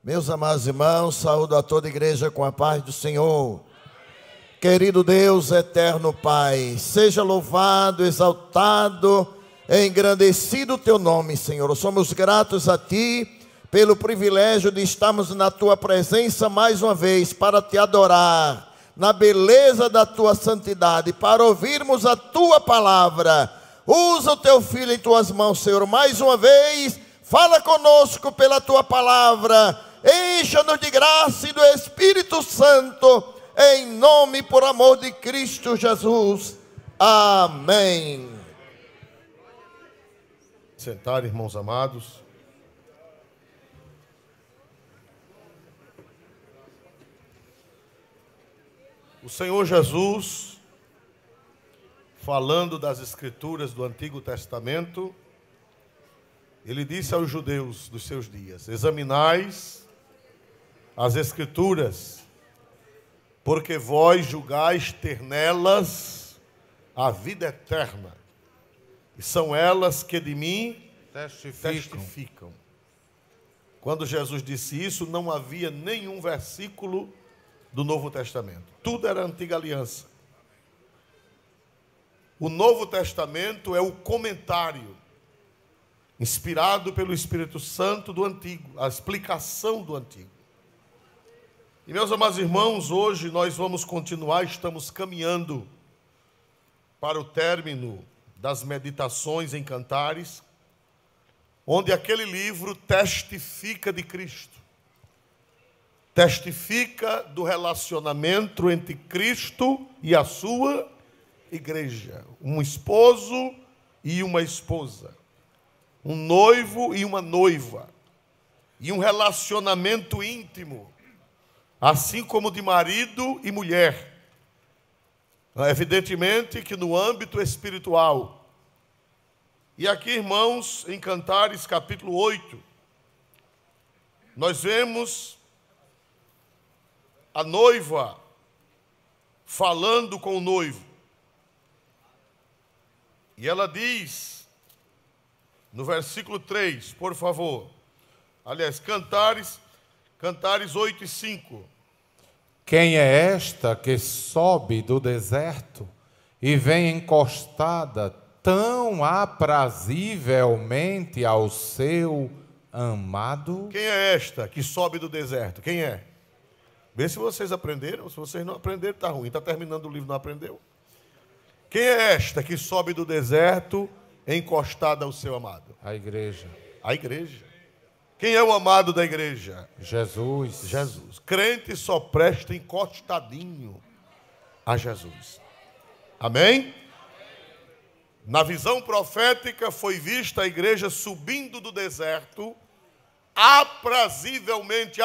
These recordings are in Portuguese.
Meus amados irmãos, saúdo a toda a igreja com a paz do Senhor. Querido Deus, eterno Pai, seja louvado, exaltado, engrandecido o teu nome, Senhor. Somos gratos a Ti pelo privilégio de estarmos na Tua presença mais uma vez para Te adorar, na beleza da Tua santidade, para ouvirmos a Tua palavra. Usa o Teu Filho em Tuas mãos, Senhor, mais uma vez, fala conosco pela Tua palavra. Encha-nos de graça e do Espírito Santo, em nome e por amor de Cristo Jesus. Amém. Sentar, irmãos amados. O Senhor Jesus, falando das Escrituras do Antigo Testamento, Ele disse aos judeus dos seus dias: examinais as Escrituras, porque vós julgais ter nelas a vida eterna, e são elas que de mim testificam. Quando Jesus disse isso, não havia nenhum versículo do Novo Testamento. Tudo era Antiga Aliança. O Novo Testamento é o comentário, inspirado pelo Espírito Santo do Antigo, a explicação do Antigo. E meus amados irmãos, hoje nós vamos continuar, estamos caminhando para o término das meditações em Cantares, onde aquele livro testifica de Cristo, testifica do relacionamento entre Cristo e a sua igreja, um esposo e uma esposa, um noivo e uma noiva, e um relacionamento íntimo, assim como de marido e mulher. Evidentemente que no âmbito espiritual. E aqui, irmãos, em Cantares capítulo 8, nós vemos a noiva falando com o noivo. E ela diz, no versículo 3, por favor. Aliás, Cantares 8:5. Quem é esta que sobe do deserto e vem encostada tão aprazivelmente ao seu amado? Quem é esta que sobe do deserto? Quem é? Vê se vocês aprenderam. Se vocês não aprenderam, está ruim. Está terminando o livro, não aprendeu? Quem é esta que sobe do deserto encostada ao seu amado? A igreja. A igreja. Quem é o amado da igreja? Jesus. Jesus. Crente só presta encostadinho a Jesus. Amém? Na visão profética foi vista a igreja subindo do deserto, aprazivelmente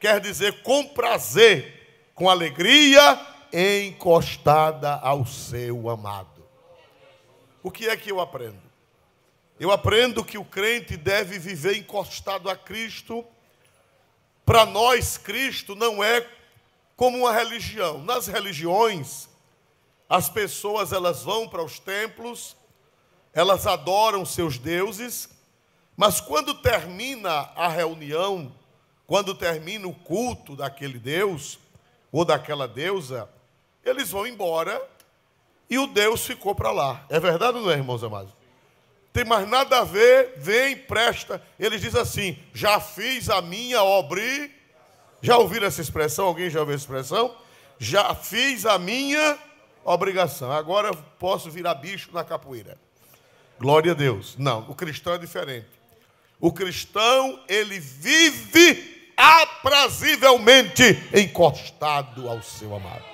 quer dizer com prazer, com alegria, encostada ao seu amado. O que é que eu aprendo? Eu aprendo que o crente deve viver encostado a Cristo. Para nós, Cristo não é como uma religião. Nas religiões, as pessoas elas vão para os templos, elas adoram seus deuses, mas quando termina a reunião, quando termina o culto daquele Deus ou daquela deusa, eles vão embora e o Deus ficou para lá. É verdade ou não é, irmãos amados? Tem mais nada a ver, vem, presta. Eles dizem assim: já fiz a minha obrigação. Já ouviram essa expressão? Alguém já ouviu essa expressão? Já fiz a minha obrigação. Agora eu posso virar bicho na capoeira. Glória a Deus. Não, o cristão é diferente. O cristão, ele vive aprazivelmente encostado ao seu amado.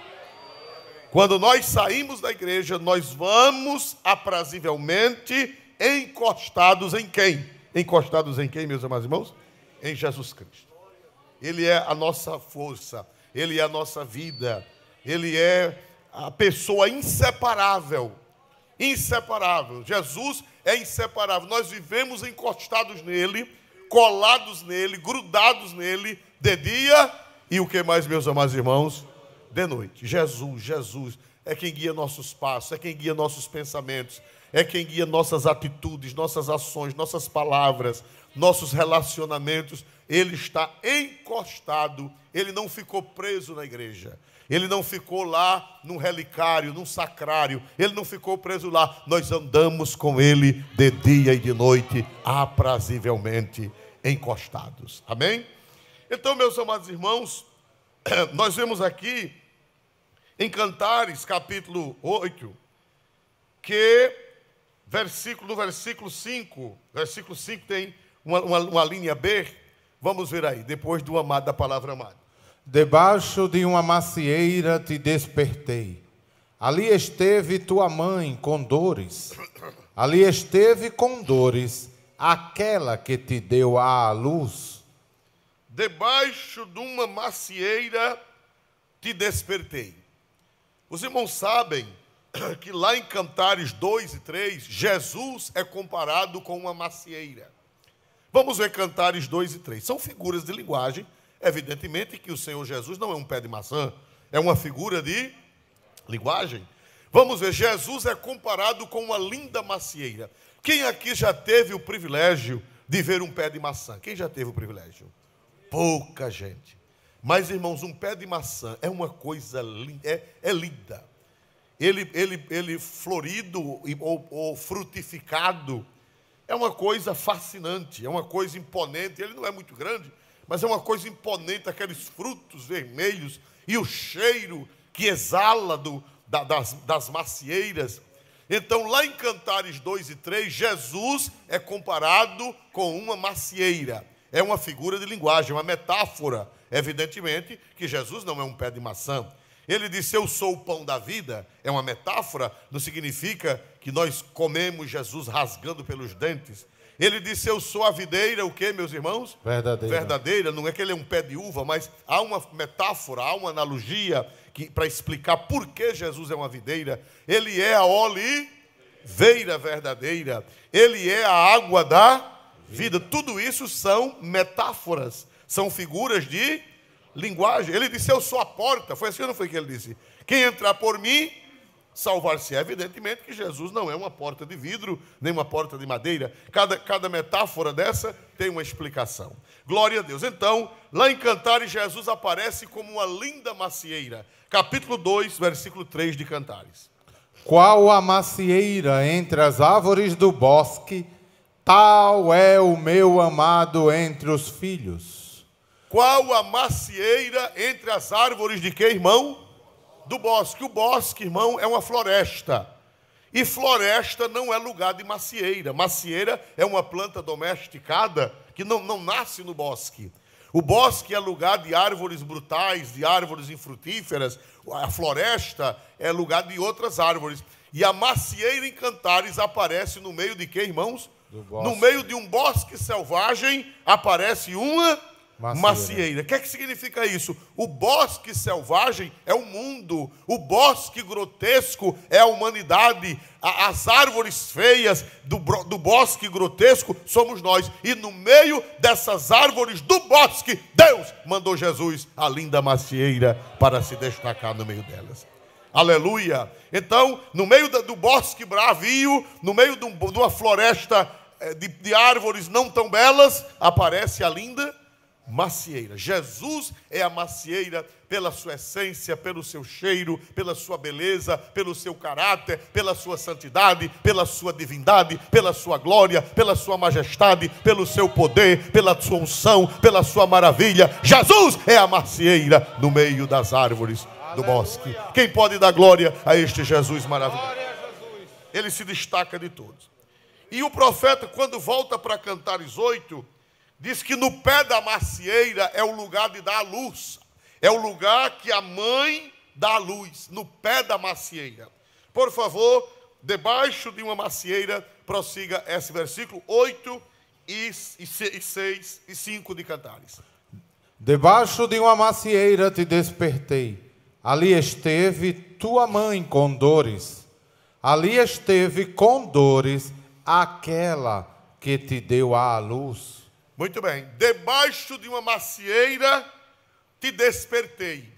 Quando nós saímos da igreja, nós vamos aprazivelmente encostados em quem? Encostados em quem, meus amados irmãos? Em Jesus Cristo. Ele é a nossa força, Ele é a nossa vida, Ele é a pessoa inseparável. Inseparável. Jesus é inseparável. Nós vivemos encostados nele, colados nele, grudados nele, de dia e o que mais, meus amados irmãos? De noite. Jesus é quem guia nossos passos, é quem guia nossos pensamentos, é quem guia nossas atitudes, nossas ações, nossas palavras, nossos relacionamentos. Ele está encostado, ele não ficou preso na igreja. Ele não ficou lá num relicário, num sacrário. Ele não ficou preso lá. Nós andamos com ele de dia e de noite, aprazivelmente encostados. Amém? Então, meus amados irmãos, nós vemos aqui em Cantares, capítulo 8, que no versículo 5 tem uma linha B. Vamos ver aí, depois do amado, da palavra amado. Debaixo de uma macieira te despertei. Ali esteve tua mãe com dores. Ali esteve com dores aquela que te deu à luz. Debaixo de uma macieira te despertei. Os irmãos sabem que lá em Cantares 2 e 3, Jesus é comparado com uma macieira. Vamos ver Cantares 2 e 3. São figuras de linguagem. Evidentemente que o Senhor Jesus não é um pé de maçã, é uma figura de linguagem. Vamos ver, Jesus é comparado com uma linda macieira. Quem aqui já teve o privilégio de ver um pé de maçã? Quem já teve o privilégio? Pouca gente. Mas, irmãos, um pé de maçã é uma coisa linda, é linda. Ele florido ou frutificado é uma coisa fascinante, é uma coisa imponente. Ele não é muito grande, mas é uma coisa imponente, aqueles frutos vermelhos e o cheiro que exala das macieiras. Então, lá em Cantares 2 e 3, Jesus é comparado com uma macieira. É uma figura de linguagem, uma metáfora. Evidentemente que Jesus não é um pé de maçã. Ele disse, eu sou o pão da vida. É uma metáfora, não significa que nós comemos Jesus rasgando pelos dentes. Ele disse, eu sou a videira, o que, meus irmãos? Verdadeira. Verdadeira, não é que ele é um pé de uva, mas há uma metáfora, há uma analogia para explicar por que Jesus é uma videira. Ele é a oliveira verdadeira, ele é a água da vida. Tudo isso são metáforas, são figuras de linguagem. Ele disse, eu sou a porta. Foi assim ou não foi que ele disse? Quem entrar por mim, salvar-se. Evidentemente que Jesus não é uma porta de vidro, nem uma porta de madeira. Cada metáfora dessa tem uma explicação. Glória a Deus. Então, lá em Cantares, Jesus aparece como uma linda macieira. Capítulo 2, versículo 3 de Cantares. Qual a macieira entre as árvores do bosque, tal é o meu amado entre os filhos. Qual a macieira entre as árvores de quê, irmão? Do bosque. O bosque, irmão, é uma floresta. E floresta não é lugar de macieira. Macieira é uma planta domesticada que não nasce no bosque. O bosque é lugar de árvores brutais, de árvores infrutíferas. A floresta é lugar de outras árvores. E a macieira em Cantares aparece no meio de quê, irmãos? No meio de um bosque selvagem aparece uma macieira. O que é que significa isso? O bosque selvagem é o mundo, o bosque grotesco é a humanidade, as árvores feias do bosque grotesco somos nós, e no meio dessas árvores do bosque, Deus mandou Jesus, a linda macieira, para se destacar no meio delas. Aleluia! Então, no meio do bosque bravio, no meio de uma floresta de árvores não tão belas, aparece a linda macieira. Jesus é a macieira pela sua essência, pelo seu cheiro, pela sua beleza, pelo seu caráter, pela sua santidade, pela sua divindade, pela sua glória, pela sua majestade, pelo seu poder, pela sua unção, pela sua maravilha. Jesus é a macieira no meio das árvores do bosque. Quem pode dar glória a este Jesus maravilhoso? Ele se destaca de todos. E o profeta, quando volta para Cantares 8, diz que no pé da macieira é o lugar de dar a luz. É o lugar que a mãe dá a luz, no pé da macieira. Por favor, debaixo de uma macieira, prossiga esse versículo 8 e 6 e 5 de Cantares. Debaixo de uma macieira te despertei. Ali esteve tua mãe com dores. Ali esteve com dores aquela que te deu à luz. Muito bem. Debaixo de uma macieira te despertei.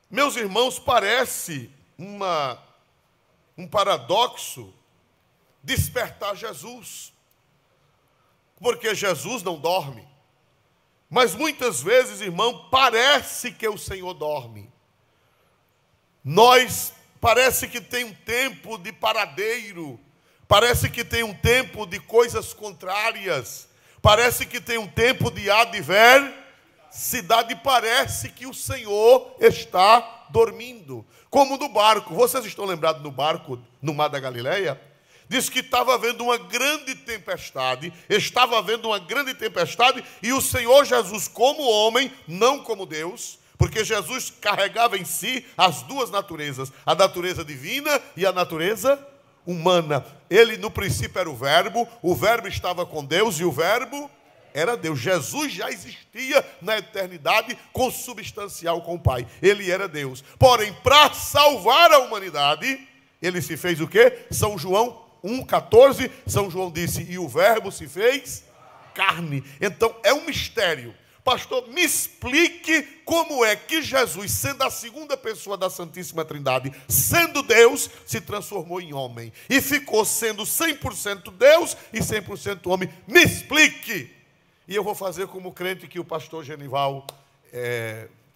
Meus irmãos, parece um paradoxo despertar Jesus. Porque Jesus não dorme. Mas muitas vezes, irmão, parece que o Senhor dorme. Parece que tem um tempo de paradeiro. Parece que tem um tempo de coisas contrárias. Parece que tem um tempo de adversidade. Parece que o Senhor está dormindo. Como no barco. Vocês estão lembrados no barco no Mar da Galileia? Diz que estava havendo uma grande tempestade. Estava havendo uma grande tempestade. E o Senhor Jesus, como homem, não como Deus, porque Jesus carregava em si as duas naturezas, a natureza divina e a natureza humana. Ele no princípio era o Verbo estava com Deus e o Verbo era Deus. Jesus já existia na eternidade consubstancial com o Pai. Ele era Deus. Porém, para salvar a humanidade, ele se fez o quê? São João 1,14, São João disse, e o Verbo se fez carne. Então, é um mistério. Pastor, me explique como é que Jesus, sendo a segunda pessoa da Santíssima Trindade, sendo Deus, se transformou em homem. E ficou sendo 100% Deus e 100% homem. Me explique. E eu vou fazer como crente que o pastor Genival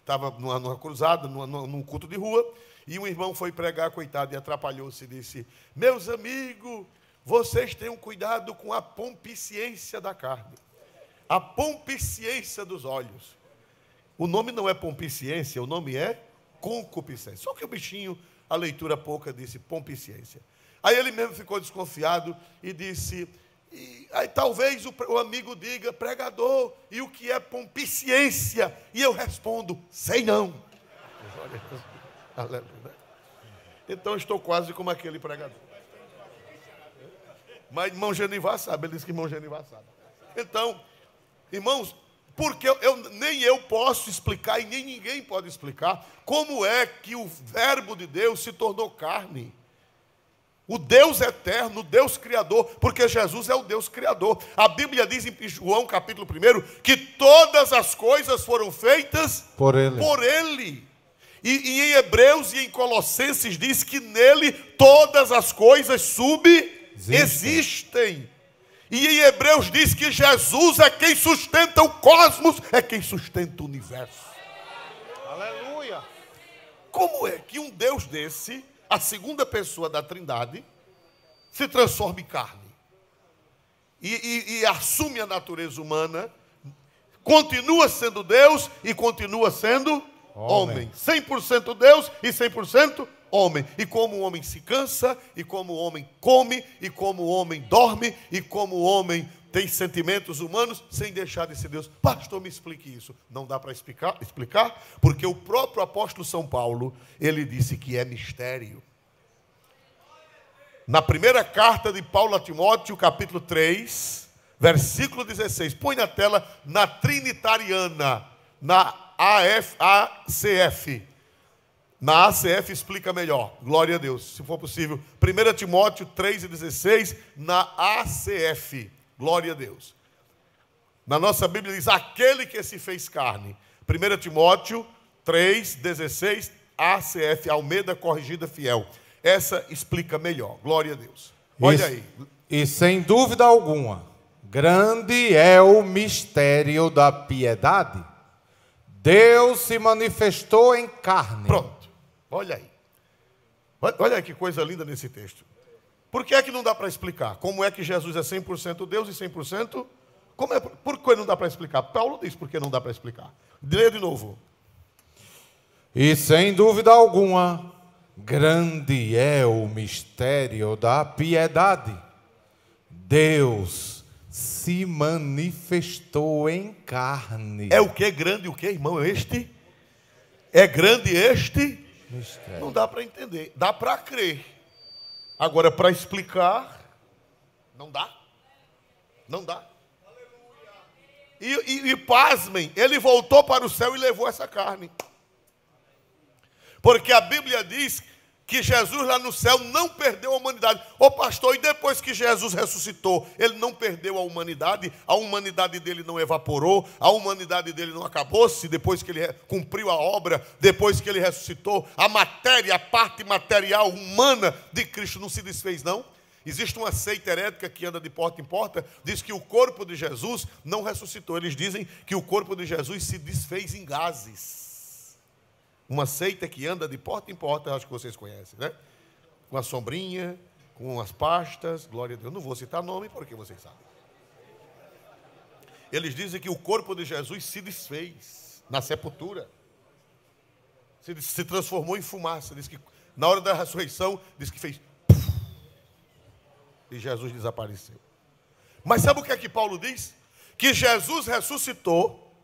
estava numa cruzada, num culto de rua, e um irmão foi pregar, coitado, e atrapalhou-se e disse, meus amigos, vocês tenham cuidado com a pompiciência da carne. A pompiciência dos olhos. O nome não é pompiciência, o nome é concupiscência. Só que o bichinho, a leitura pouca, disse pompiciência. Aí ele mesmo ficou desconfiado e disse, aí talvez o amigo diga, pregador, e o que é pompiciência? E eu respondo, sei não. Então estou quase como aquele pregador. Mas irmão Genivar sabe, ele disse que irmão Genivar sabe. Então, irmãos, porque nem eu posso explicar e nem ninguém pode explicar como é que o Verbo de Deus se tornou carne. O Deus eterno, o Deus criador, porque Jesus é o Deus criador. A Bíblia diz em João capítulo 1 que todas as coisas foram feitas por Ele. E em Hebreus e em Colossenses diz que nele todas as coisas subsistem. E em Hebreus diz que Jesus é quem sustenta o cosmos, é quem sustenta o universo. Aleluia! Como é que um Deus desse, a segunda pessoa da Trindade, se transforma em carne? E assume a natureza humana, continua sendo Deus e continua sendo homem. 100% Deus e 100% homem. E como o homem se cansa, e como o homem come, e como o homem dorme, e como o homem tem sentimentos humanos, sem deixar de ser Deus. Pastor, me explique isso. Não dá para explicar, porque o próprio apóstolo São Paulo, ele disse que é mistério. Na primeira carta de Paulo a Timóteo, capítulo 3, versículo 16. Põe na tela, na Trinitariana, na ACF. Na ACF explica melhor, glória a Deus, se for possível. 1 Timóteo 3,16, na ACF, glória a Deus. Na nossa Bíblia diz, aquele que se fez carne. 1 Timóteo 3,16, ACF, Almeida Corrigida Fiel. Essa explica melhor, glória a Deus. Olha aí. E sem dúvida alguma, grande é o mistério da piedade. Deus se manifestou em carne. Pronto. Olha aí. Olha aí que coisa linda nesse texto. Por que é que não dá para explicar? Como é que Jesus é 100% Deus e 100%? Por que não dá para explicar? Paulo diz por que não dá para explicar. Leia de novo. E sem dúvida alguma, grande é o mistério da piedade. Deus se manifestou em carne. É o que grande, o que, irmão? É grande este mistério. Não dá para entender, dá para crer. Agora, para explicar, não dá. Não dá. E pasmem, ele voltou para o céu e levou essa carne. Porque a Bíblia diz que Jesus lá no céu não perdeu a humanidade. Ô pastor, e depois que Jesus ressuscitou, ele não perdeu a humanidade dele não evaporou, a humanidade dele não acabou-se depois que ele cumpriu a obra, depois que ele ressuscitou, a matéria, a parte material humana de Cristo não se desfez não? Existe uma seita herética que anda de porta em porta, diz que o corpo de Jesus não ressuscitou. Eles dizem que o corpo de Jesus se desfez em gases. Uma seita que anda de porta em porta, acho que vocês conhecem, né? Com a sombrinha, com as pastas, glória a Deus. Não vou citar nome porque vocês sabem. Eles dizem que o corpo de Jesus se desfez na sepultura. Se transformou em fumaça. Diz que na hora da ressurreição, diz que fez... E Jesus desapareceu. Mas sabe o que é que Paulo diz? Que Jesus ressuscitou,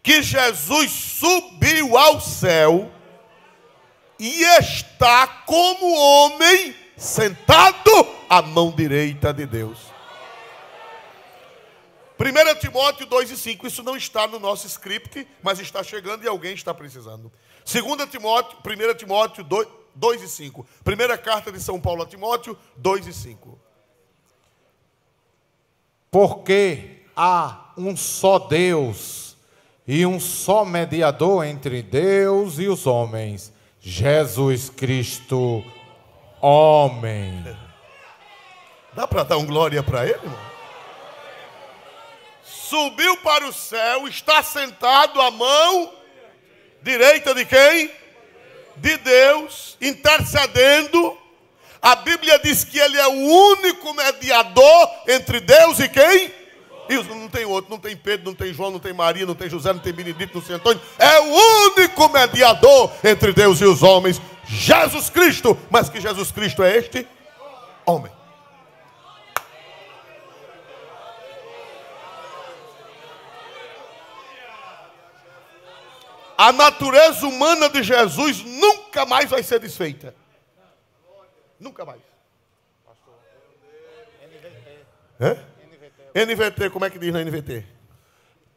que Jesus subiu ao céu e está como homem sentado à mão direita de Deus. 1 Timóteo 2:5, isso não está no nosso script, mas está chegando e alguém está precisando. 1 Timóteo 2:5. Primeira carta de São Paulo a Timóteo 2:5. Porque há um só Deus e um só mediador entre Deus e os homens, Jesus Cristo, homem. Dá para dar um glória para ele, irmão? Subiu para o céu, está sentado à mão direita de quem? De Deus, intercedendo. A Bíblia diz que ele é o único mediador entre Deus e quem? E não tem outro, não tem Pedro, não tem João, não tem Maria, não tem José, não tem Benedito, não tem Antônio. É o único mediador entre Deus e os homens, Jesus Cristo. Mas que Jesus Cristo é este? Homem. A natureza humana de Jesus nunca mais vai ser desfeita. Nunca mais. NVT, como é que diz na NVT?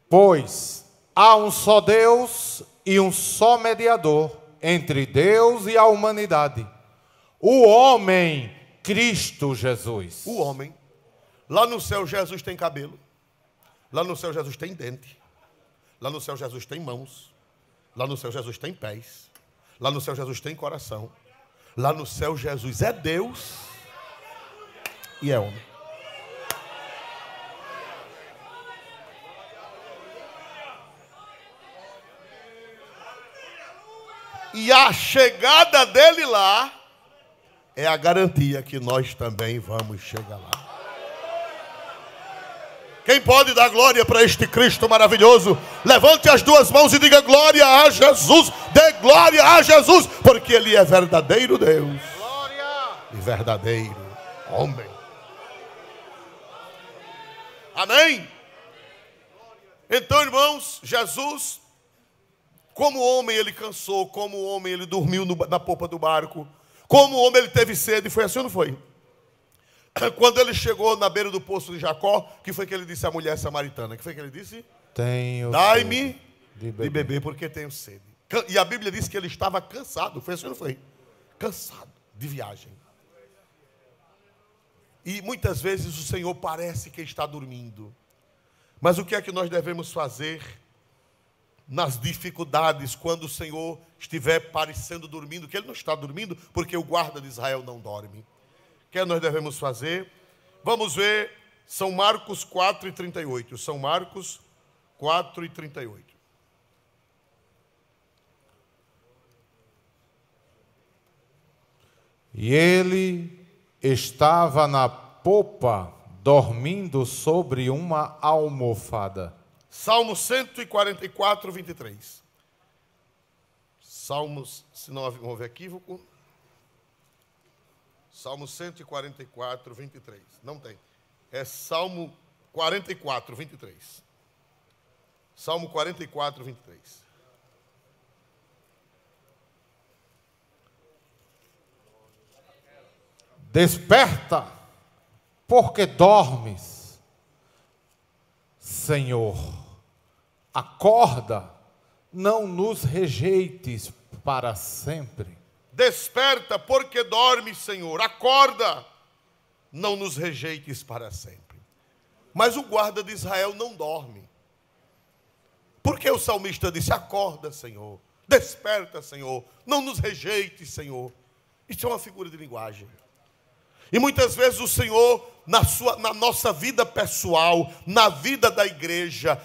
Pois há um só Deus e um só mediador entre Deus e a humanidade, o homem Cristo Jesus. O homem. Lá no céu Jesus tem cabelo. Lá no céu Jesus tem dente. Lá no céu Jesus tem mãos. Lá no céu Jesus tem pés. Lá no céu Jesus tem coração. Lá no céu Jesus é Deus e é homem. E a chegada dele lá é a garantia que nós também vamos chegar lá. Quem pode dar glória para este Cristo maravilhoso? Levante as duas mãos e diga glória a Jesus. Dê glória a Jesus, porque Ele é verdadeiro Deus. Glória. E verdadeiro homem. Amém? Então, irmãos, Jesus, como homem ele cansou, como homem ele dormiu na popa do barco, como homem ele teve sede, foi assim ou não foi? Quando ele chegou na beira do poço de Jacó, que foi que ele disse à mulher samaritana? Que foi que ele disse? Dai-me de beber, porque tenho sede. E a Bíblia diz que ele estava cansado. Foi assim ou não foi? Cansado de viagem. E muitas vezes o Senhor parece que está dormindo. Mas o que é que nós devemos fazer nas dificuldades, quando o Senhor estiver parecendo dormindo? Que Ele não está dormindo, porque o guarda de Israel não dorme. O que nós devemos fazer? Vamos ver São Marcos 4:38. São Marcos 4:38. E ele estava na popa, dormindo sobre uma almofada. Salmo 144, 23. Salmos, se não houver equívoco. Salmo 144, 23. Não tem. É Salmo 44, 23. Salmo 44, 23. Desperta, porque dormes, Senhor. Acorda, não nos rejeites para sempre. Desperta, porque dormes, Senhor. Acorda, não nos rejeites para sempre. Mas o guarda de Israel não dorme. Porque o salmista disse: acorda, Senhor. Desperta, Senhor. Não nos rejeites, Senhor. Isso é uma figura de linguagem. E muitas vezes o Senhor, na nossa vida pessoal, na vida da igreja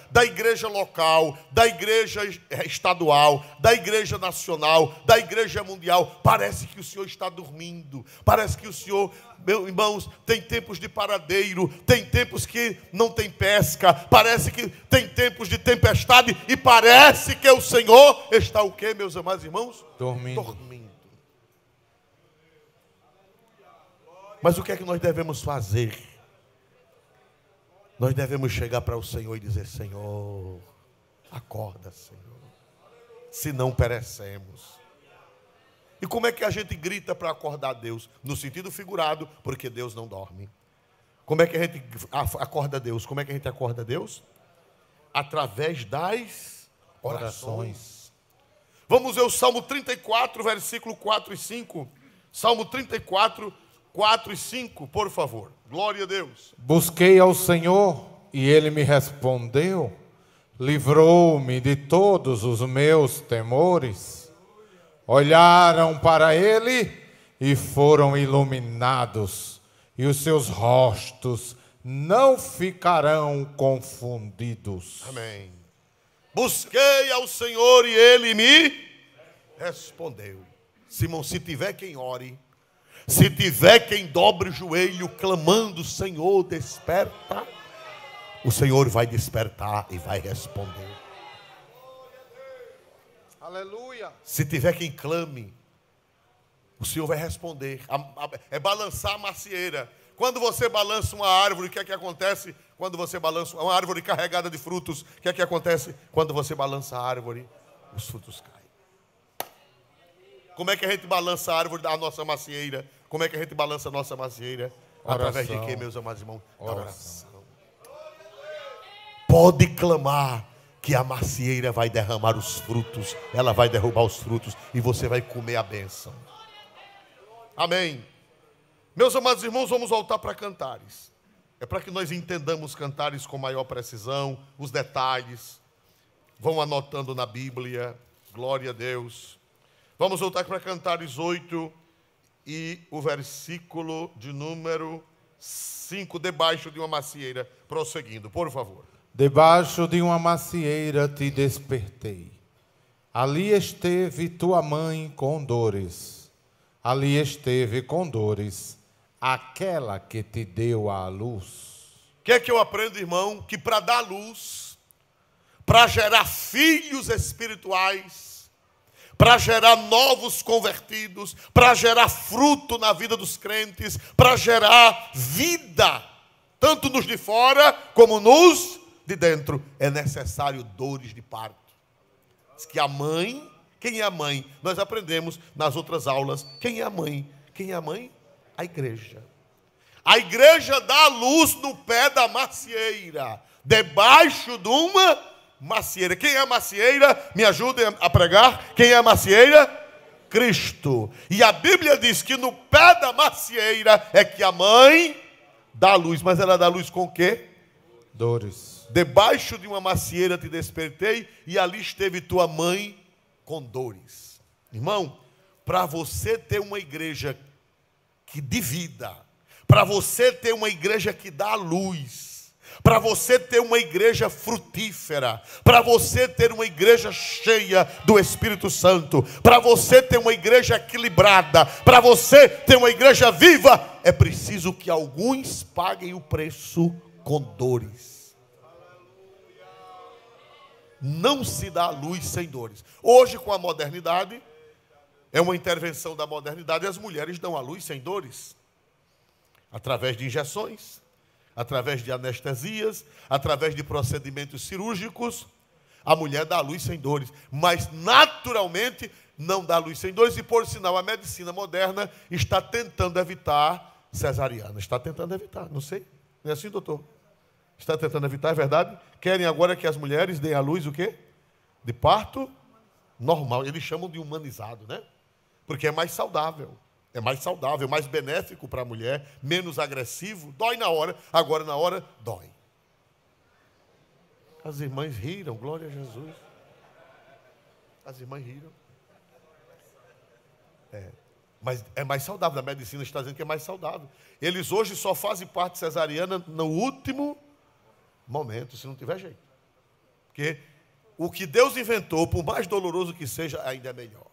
local, da igreja estadual, da igreja nacional, da igreja mundial, parece que o Senhor está dormindo, parece que o Senhor, meus irmãos, tem tempos de paradeiro, tem tempos que não tem pesca, parece que tem tempos de tempestade, e parece que o Senhor está o quê, meus amados irmãos? Dormindo. Mas o que é que nós devemos fazer? Nós devemos chegar para o Senhor e dizer: Senhor, acorda, Senhor, senão perecemos. E como é que a gente grita para acordar Deus? No sentido figurado, porque Deus não dorme. Como é que a gente acorda Deus? Como é que a gente acorda Deus? Através das orações. Vamos ver o Salmo 34, versículo 4 e 5. Salmo 34, 4 e 5, por favor. Glória a Deus. Busquei ao Senhor e Ele me respondeu, livrou-me de todos os meus temores. Olharam para Ele e foram iluminados, e os seus rostos não ficarão confundidos. Amém. Busquei ao Senhor e Ele me respondeu. Simão, se tiver quem ore, se tiver quem dobre o joelho clamando: Senhor, desperta, o Senhor vai despertar e vai responder. Aleluia. Se tiver quem clame, o Senhor vai responder. É balançar a macieira. Quando você balança uma árvore, o que é que acontece? Quando você balança uma árvore carregada de frutos, o que é que acontece? Quando você balança a árvore, os frutos caem. Como é que a gente balança a árvore da nossa macieira? Como é que a gente balança a nossa macieira? Oração. Através de quê, meus amados irmãos? Da Oração. Pode clamar que a macieira vai derramar os frutos, ela vai derrubar os frutos e você vai comer a bênção. Amém. Meus amados irmãos, vamos voltar para Cantares. É para que nós entendamos Cantares com maior precisão, os detalhes. Vão anotando na Bíblia. Glória a Deus. Vamos voltar para Cantares 8 e o versículo de número 5, debaixo de uma macieira, prosseguindo, por favor. Debaixo de uma macieira te despertei. Ali esteve tua mãe com dores. Ali esteve com dores aquela que te deu a luz. O que é que eu aprendo, irmão? Que para dar luz, para gerar filhos espirituais, para gerar novos convertidos, para gerar fruto na vida dos crentes, para gerar vida, tanto nos de fora como nos de dentro, é necessário dores de parto. Diz que a mãe, quem é a mãe? Nós aprendemos nas outras aulas, quem é a mãe? Quem é a mãe? A igreja. A igreja dá luz no pé da macieira, debaixo de uma macieira. Quem é a macieira? Me ajudem a pregar. Quem é a macieira? Cristo. E a Bíblia diz que no pé da macieira é que a mãe dá luz. Mas ela dá luz com o quê? Dores. Debaixo de uma macieira te despertei e ali esteve tua mãe com dores. Irmão, para você ter uma igreja que divida, para você ter uma igreja que dá luz, para você ter uma igreja frutífera, para você ter uma igreja cheia do Espírito Santo, para você ter uma igreja equilibrada, para você ter uma igreja viva, é preciso que alguns paguem o preço com dores. Não se dá luz sem dores. Hoje, com a modernidade, é uma intervenção da modernidade, as mulheres dão a luz sem dores, através de injeções, através de anestesias, através de procedimentos cirúrgicos. A mulher dá a luz sem dores, mas naturalmente não dá a luz sem dores. E por sinal, a medicina moderna está tentando evitar cesariana. Está tentando evitar, não sei. Não é assim, doutor? Está tentando evitar, é verdade? Querem agora que as mulheres deem a luz o quê? De parto normal. Eles chamam de humanizado, né? Porque é mais saudável. É mais saudável, mais benéfico para a mulher, menos agressivo, dói na hora, agora na hora dói. As irmãs riram, glória a Jesus. As irmãs riram. Mas é mais saudável, a medicina está dizendo que é mais saudável. Eles hoje só fazem parte cesariana no último momento, se não tiver jeito. Porque o que Deus inventou, por mais doloroso que seja, ainda é melhor.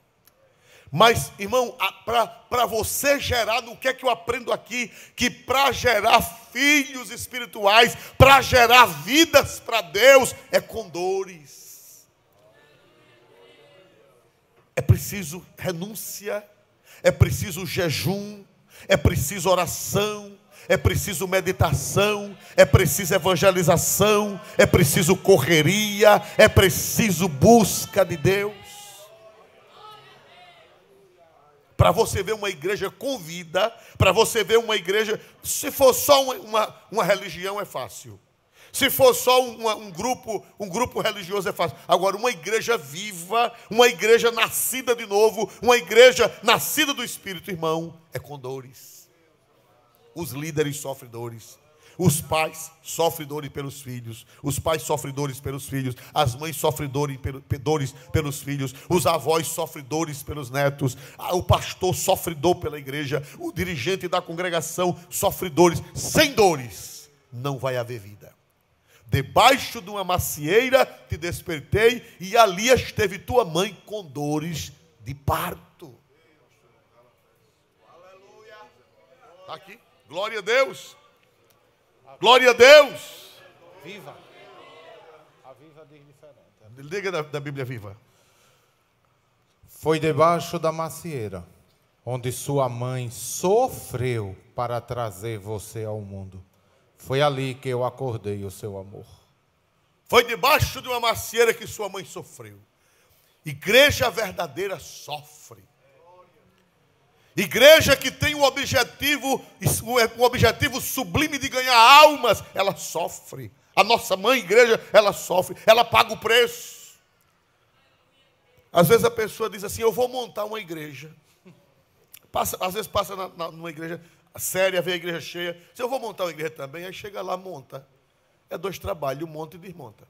Mas, irmão, para você gerar, o que é que eu aprendo aqui? Que para gerar filhos espirituais, para gerar vidas para Deus, é com dores. É preciso renúncia, é preciso jejum, é preciso oração, é preciso meditação, é preciso evangelização, é preciso correria, é preciso busca de Deus. Para você ver uma igreja com vida, para você ver uma igreja, se for só uma religião é fácil. Se for só um grupo religioso é fácil. Agora, uma igreja viva, uma igreja nascida de novo, uma igreja nascida do Espírito, irmão, é com dores. Os líderes sofrem dores. Os pais sofrem dores pelos filhos. Os pais sofrem dores pelos filhos. As mães sofrem dores pelos filhos. Os avós sofrem dores pelos netos. O pastor sofre dor pela igreja. O dirigente da congregação sofre dores. Sem dores não vai haver vida. Debaixo de uma macieira te despertei, e ali esteve tua mãe com dores de parto. Aleluia. Está aqui. Glória a Deus. Glória a Deus. Viva. A Viva diz diferente. Liga da Bíblia Viva. Foi debaixo da macieira, onde sua mãe sofreu para trazer você ao mundo. Foi ali que eu acordei o seu amor. Foi debaixo de uma macieira que sua mãe sofreu. Igreja verdadeira sofre. Igreja que tem um objetivo sublime de ganhar almas, ela sofre. A nossa mãe igreja, ela sofre, ela paga o preço. Às vezes a pessoa diz assim, eu vou montar uma igreja. Às vezes passa numa igreja séria, vê a igreja cheia. Se eu vou montar uma igreja também, aí chega lá, monta. É dois trabalhos, monta e desmonta.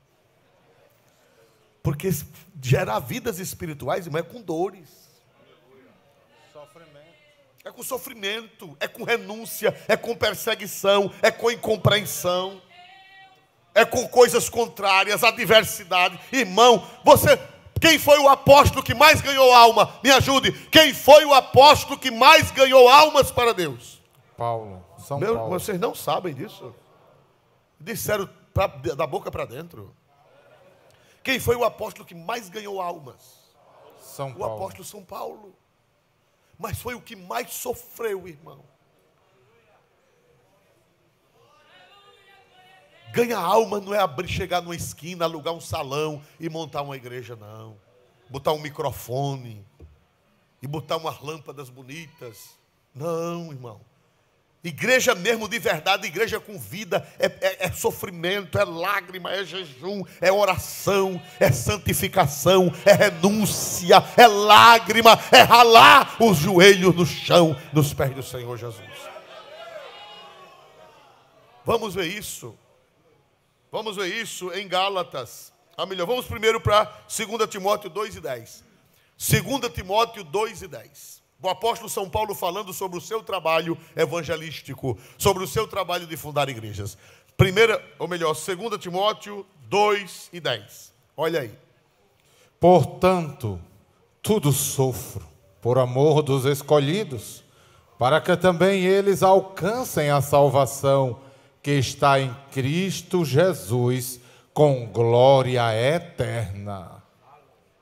Porque gerar vidas espirituais, irmão, é com dores. É com sofrimento, é com renúncia, é com perseguição, é com incompreensão, é com coisas contrárias, adversidade. Irmão, quem foi o apóstolo que mais ganhou alma? Me ajude. Quem foi o apóstolo que mais ganhou almas para Deus? Paulo, São Paulo. Vocês não sabem disso? Disseram da boca para dentro. Quem foi o apóstolo que mais ganhou almas? São Paulo. O apóstolo São Paulo. Mas foi o que mais sofreu, irmão. Ganhar alma não é chegar numa esquina, alugar um salão e montar uma igreja, não. Botar um microfone e botar umas lâmpadas bonitas. Não, irmão. Igreja mesmo de verdade, igreja com vida, é sofrimento, é lágrima, é jejum, é oração, é santificação, é renúncia, é lágrima, é ralar os joelhos no chão, nos pés do Senhor Jesus. Vamos ver isso. Vamos ver isso em Gálatas. Vamos primeiro para 2 Timóteo 2:10. 2 Timóteo 2:10. O apóstolo São Paulo falando sobre o seu trabalho evangelístico, sobre o seu trabalho de fundar igrejas. 2 Timóteo 2:10. Olha aí. Portanto, tudo sofro por amor dos escolhidos, para que também eles alcancem a salvação que está em Cristo Jesus, com glória eterna.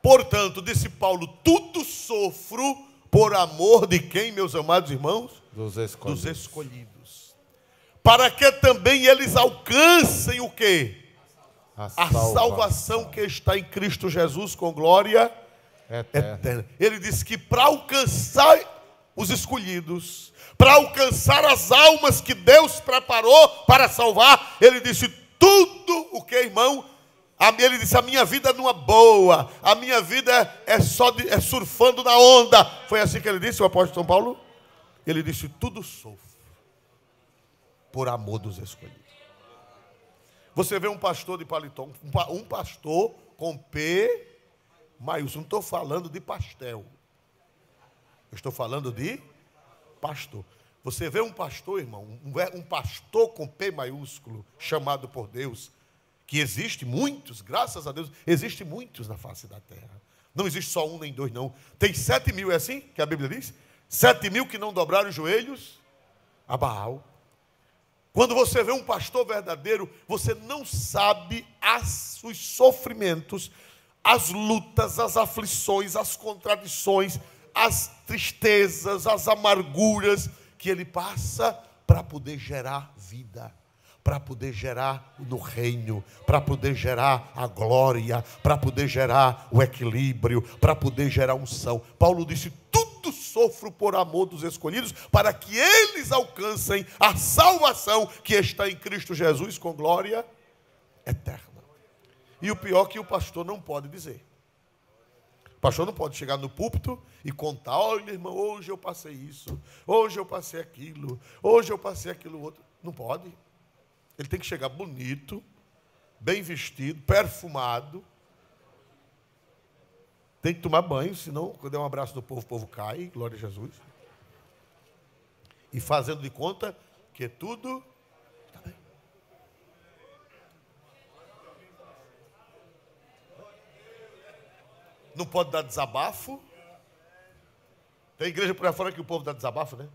Portanto, disse Paulo, tudo sofro por amor de quem, meus amados irmãos? Dos escolhidos. Dos escolhidos. Para que também eles alcancem o quê? A salvação que está em Cristo Jesus com glória eterna. Ele disse que para alcançar os escolhidos, para alcançar as almas que Deus preparou para salvar, ele disse tudo o que, irmão? Ele disse, a minha vida não é boa, a minha vida é surfando na onda. Foi assim que ele disse, o apóstolo São Paulo? Ele disse, tudo sofro por amor dos escolhidos. Você vê um pastor de paletó, um pastor com P maiúsculo. Não estou falando de pastel. Eu estou falando de pastor. Você vê um pastor, irmão, um pastor com P maiúsculo, chamado por Deus, que existe muitos, graças a Deus, existe muitos na face da terra. Não existe só um nem dois, não. Tem 7.000, é assim que a Bíblia diz? 7.000 que não dobraram os joelhos a Baal. Quando você vê um pastor verdadeiro, você não sabe os sofrimentos, as lutas, as aflições, as contradições, as tristezas, as amarguras que ele passa para poder gerar vida, para poder gerar no reino, para poder gerar a glória, para poder gerar o equilíbrio, para poder gerar unção. Paulo disse: tudo sofro por amor dos escolhidos, para que eles alcancem a salvação que está em Cristo Jesus com glória eterna. E o pior é que o pastor não pode dizer. O pastor não pode chegar no púlpito e contar: olha, irmão, hoje eu passei isso, hoje eu passei aquilo, hoje eu passei aquilo outro. Não pode. Ele tem que chegar bonito, bem vestido, perfumado. Tem que tomar banho, senão, quando der um abraço do povo, o povo cai, glória a Jesus. E fazendo de conta que tudo está bem. Não pode dar desabafo. Tem igreja por aí fora que o povo dá desabafo, né?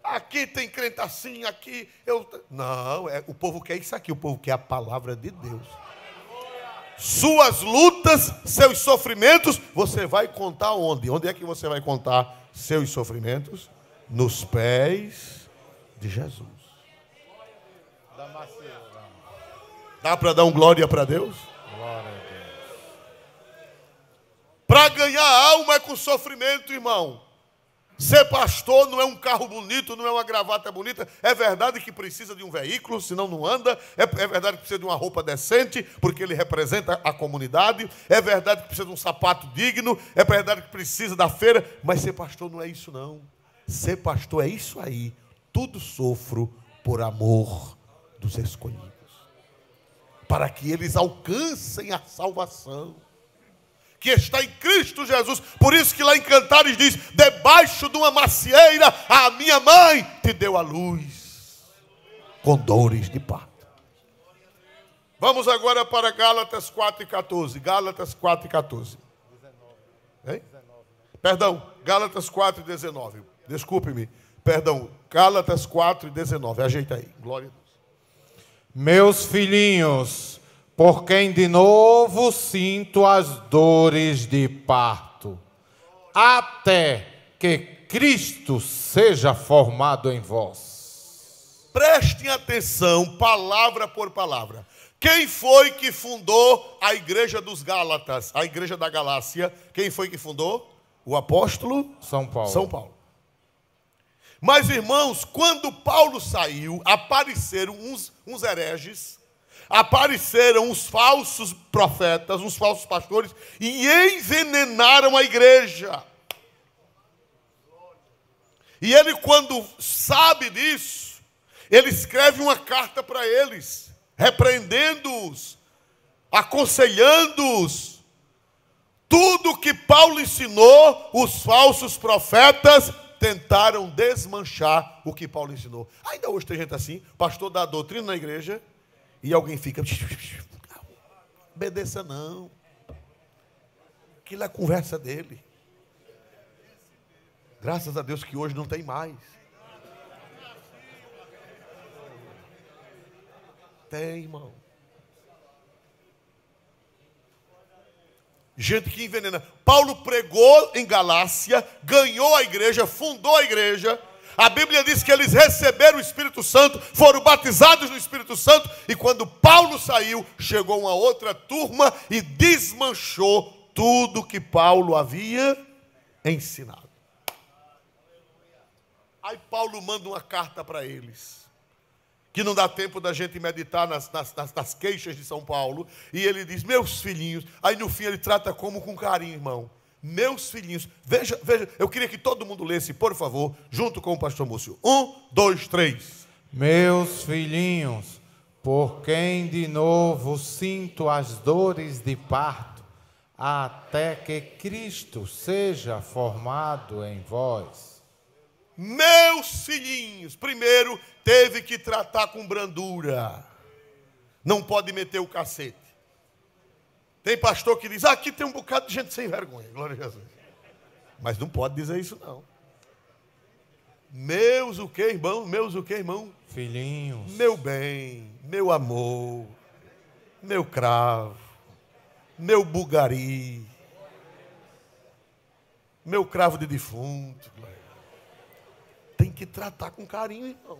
Aqui tem crente assim, aqui eu... Não, o povo quer isso aqui, o povo quer a palavra de Deus. Suas lutas, seus sofrimentos, você vai contar onde? Onde é que você vai contar seus sofrimentos? Nos pés de Jesus. Dá para dar um glória para Deus? Glória a Deus. Para ganhar alma é com sofrimento, irmão. Ser pastor não é um carro bonito, não é uma gravata bonita. É verdade que precisa de um veículo, senão não anda. É verdade que precisa de uma roupa decente, porque ele representa a comunidade. É verdade que precisa de um sapato digno. É verdade que precisa da feira. Mas ser pastor não é isso, não. Ser pastor é isso aí. Tudo sofro por amor dos escolhidos, para que eles alcancem a salvação que está em Cristo Jesus. Por isso que lá em Cantares diz: debaixo de uma macieira a minha mãe te deu a luz, com dores de parto. Vamos agora para Gálatas 4:14. Gálatas 4:14. Perdão, Gálatas 4:19. Desculpe-me. Perdão, Gálatas 4:19. Ajeita aí. Glória a Deus. Meus filhinhos, por quem de novo sinto as dores de parto, até que Cristo seja formado em vós. Prestem atenção, palavra por palavra. Quem foi que fundou a igreja dos Gálatas, a igreja da Galácia? Quem foi que fundou? O apóstolo São Paulo. São Paulo. Mas, irmãos, quando Paulo saiu, apareceram uns hereges, apareceram uns falsos profetas, uns falsos pastores, e envenenaram a igreja. E ele, quando sabe disso, ele escreve uma carta para eles, repreendendo-os, aconselhando-os. Tudo que Paulo ensinou, os falsos profetas tentaram desmanchar o que Paulo ensinou. Ainda hoje tem gente assim, pastor dá doutrina na igreja, e alguém fica: obedeça não. Aquilo é a conversa dele. Graças a Deus que hoje não tem mais. Tem, irmão. Gente que envenena. Paulo pregou em Galácia, ganhou a igreja, fundou a igreja. A Bíblia diz que eles receberam o Espírito Santo, foram batizados no Espírito Santo, e quando Paulo saiu, chegou uma outra turma e desmanchou tudo que Paulo havia ensinado. Aí Paulo manda uma carta para eles, que não dá tempo da gente meditar nas queixas de São Paulo, e ele diz: meus filhinhos. Aí no fim ele trata como com carinho, irmão. Meus filhinhos. Veja, eu queria que todo mundo lesse, por favor, junto com o pastor Múcio. 1, 2, 3. Meus filhinhos, por quem de novo sinto as dores de parto, até que Cristo seja formado em vós. Meus filhinhos, primeiro teve que tratar com brandura. Não pode meter o cacete. Tem pastor que diz, aqui tem um bocado de gente sem vergonha, glória a Jesus. Mas não pode dizer isso não. Meus o que, irmão? Meus o que, irmão? Filhinhos. Meu bem, meu amor, meu cravo, meu bugari, meu cravo de defunto. Tem que tratar com carinho, irmão.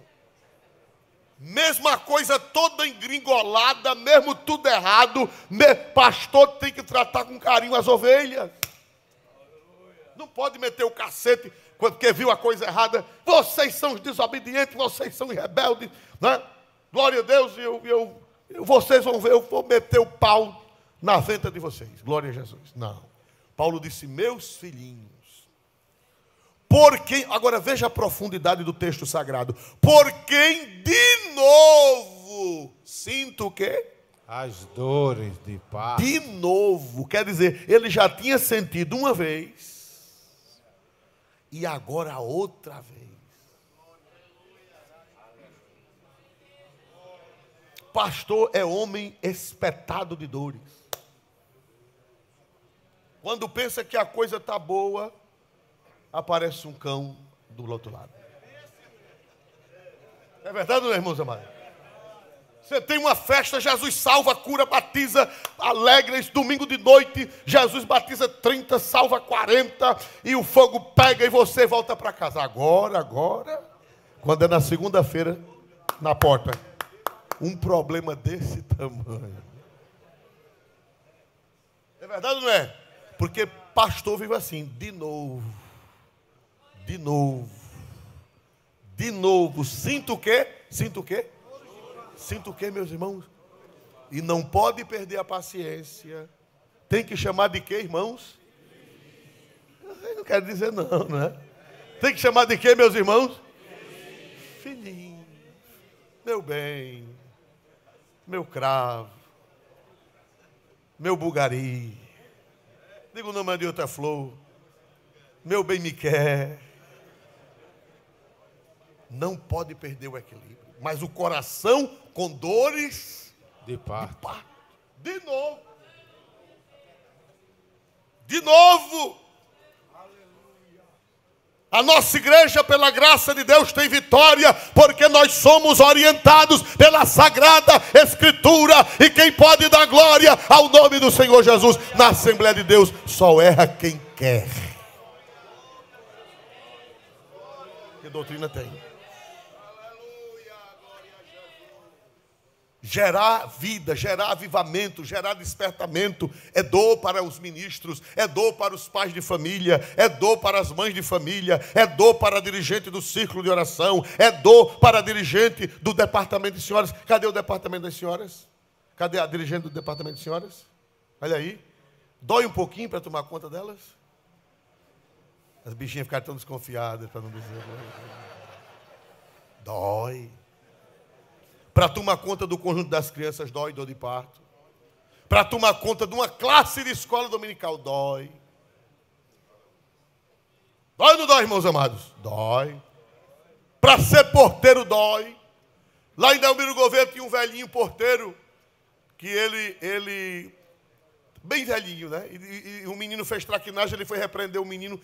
Mesma coisa toda engringolada, mesmo tudo errado, pastor tem que tratar com carinho as ovelhas. Não pode meter o cacete porque viu a coisa errada. Vocês são os desobedientes, vocês são os rebeldes, né? Glória a Deus, vocês vão ver, eu vou meter o pau na venta de vocês. Glória a Jesus. Não. Paulo disse, meus filhinhos. Por quem, agora veja a profundidade do texto sagrado. Por quem de novo sinto o quê? As dores de parto. De novo, quer dizer, ele já tinha sentido uma vez e agora outra vez. Pastor é homem espetado de dores. Quando pensa que a coisa está boa, aparece um cão do outro lado. É verdade, não é, irmãos amados? Você tem uma festa, Jesus salva, cura, batiza, alegra, esse domingo de noite, Jesus batiza 30, salva 40, e o fogo pega e você volta para casa. Agora, quando é na segunda-feira, na porta, um problema desse tamanho. É verdade ou não é? Porque pastor vive assim, de novo, sinto o quê? Sinto o quê? Sinto o quê, meus irmãos? E não pode perder a paciência. Tem que chamar de quê, irmãos? Eu não quero dizer não, né? Tem que chamar de quê, meus irmãos? Filhinho, meu bem, meu cravo, meu bugari, digo o nome de outra flor, meu bem me quer. Não pode perder o equilíbrio. Mas o coração com dores de parto. De novo. De novo. A nossa igreja, pela graça de Deus, tem vitória, porque nós somos orientados pela Sagrada Escritura, e quem pode dar glória ao nome do Senhor Jesus na Assembleia de Deus, só erra quem quer. Que doutrina tem? Gerar vida, gerar avivamento, gerar despertamento é dor para os ministros, é dor para os pais de família, é dor para as mães de família, é dor para a dirigente do círculo de oração, é dor para a dirigente do departamento de senhoras. Cadê o departamento das senhoras? Cadê a dirigente do departamento de senhoras? Olha aí. Dói um pouquinho para tomar conta delas? As bichinhas ficaram tão desconfiadas, para não dizer. Dói. Para tomar conta do conjunto das crianças, dói, dor de parto. Para tomar conta de uma classe de escola dominical, dói. Dói ou não dói, irmãos amados? Dói. Para ser porteiro, dói. Lá em Delmiro Gouveia tinha um velhinho porteiro, que ele bem velhinho, né? E o menino fez traquinagem, ele foi repreender o menino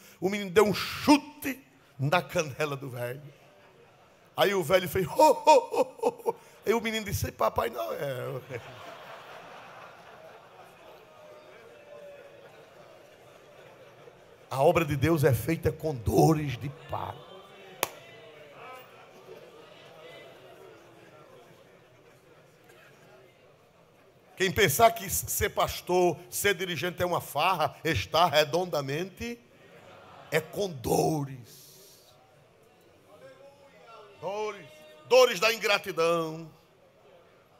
deu um chute na canela do velho. Aí o velho fez, Aí o menino disse, papai não é. A obra de Deus é feita com dores de parto. Quem pensar que ser pastor, ser dirigente é uma farra, está redondamente com dores. Dores da ingratidão.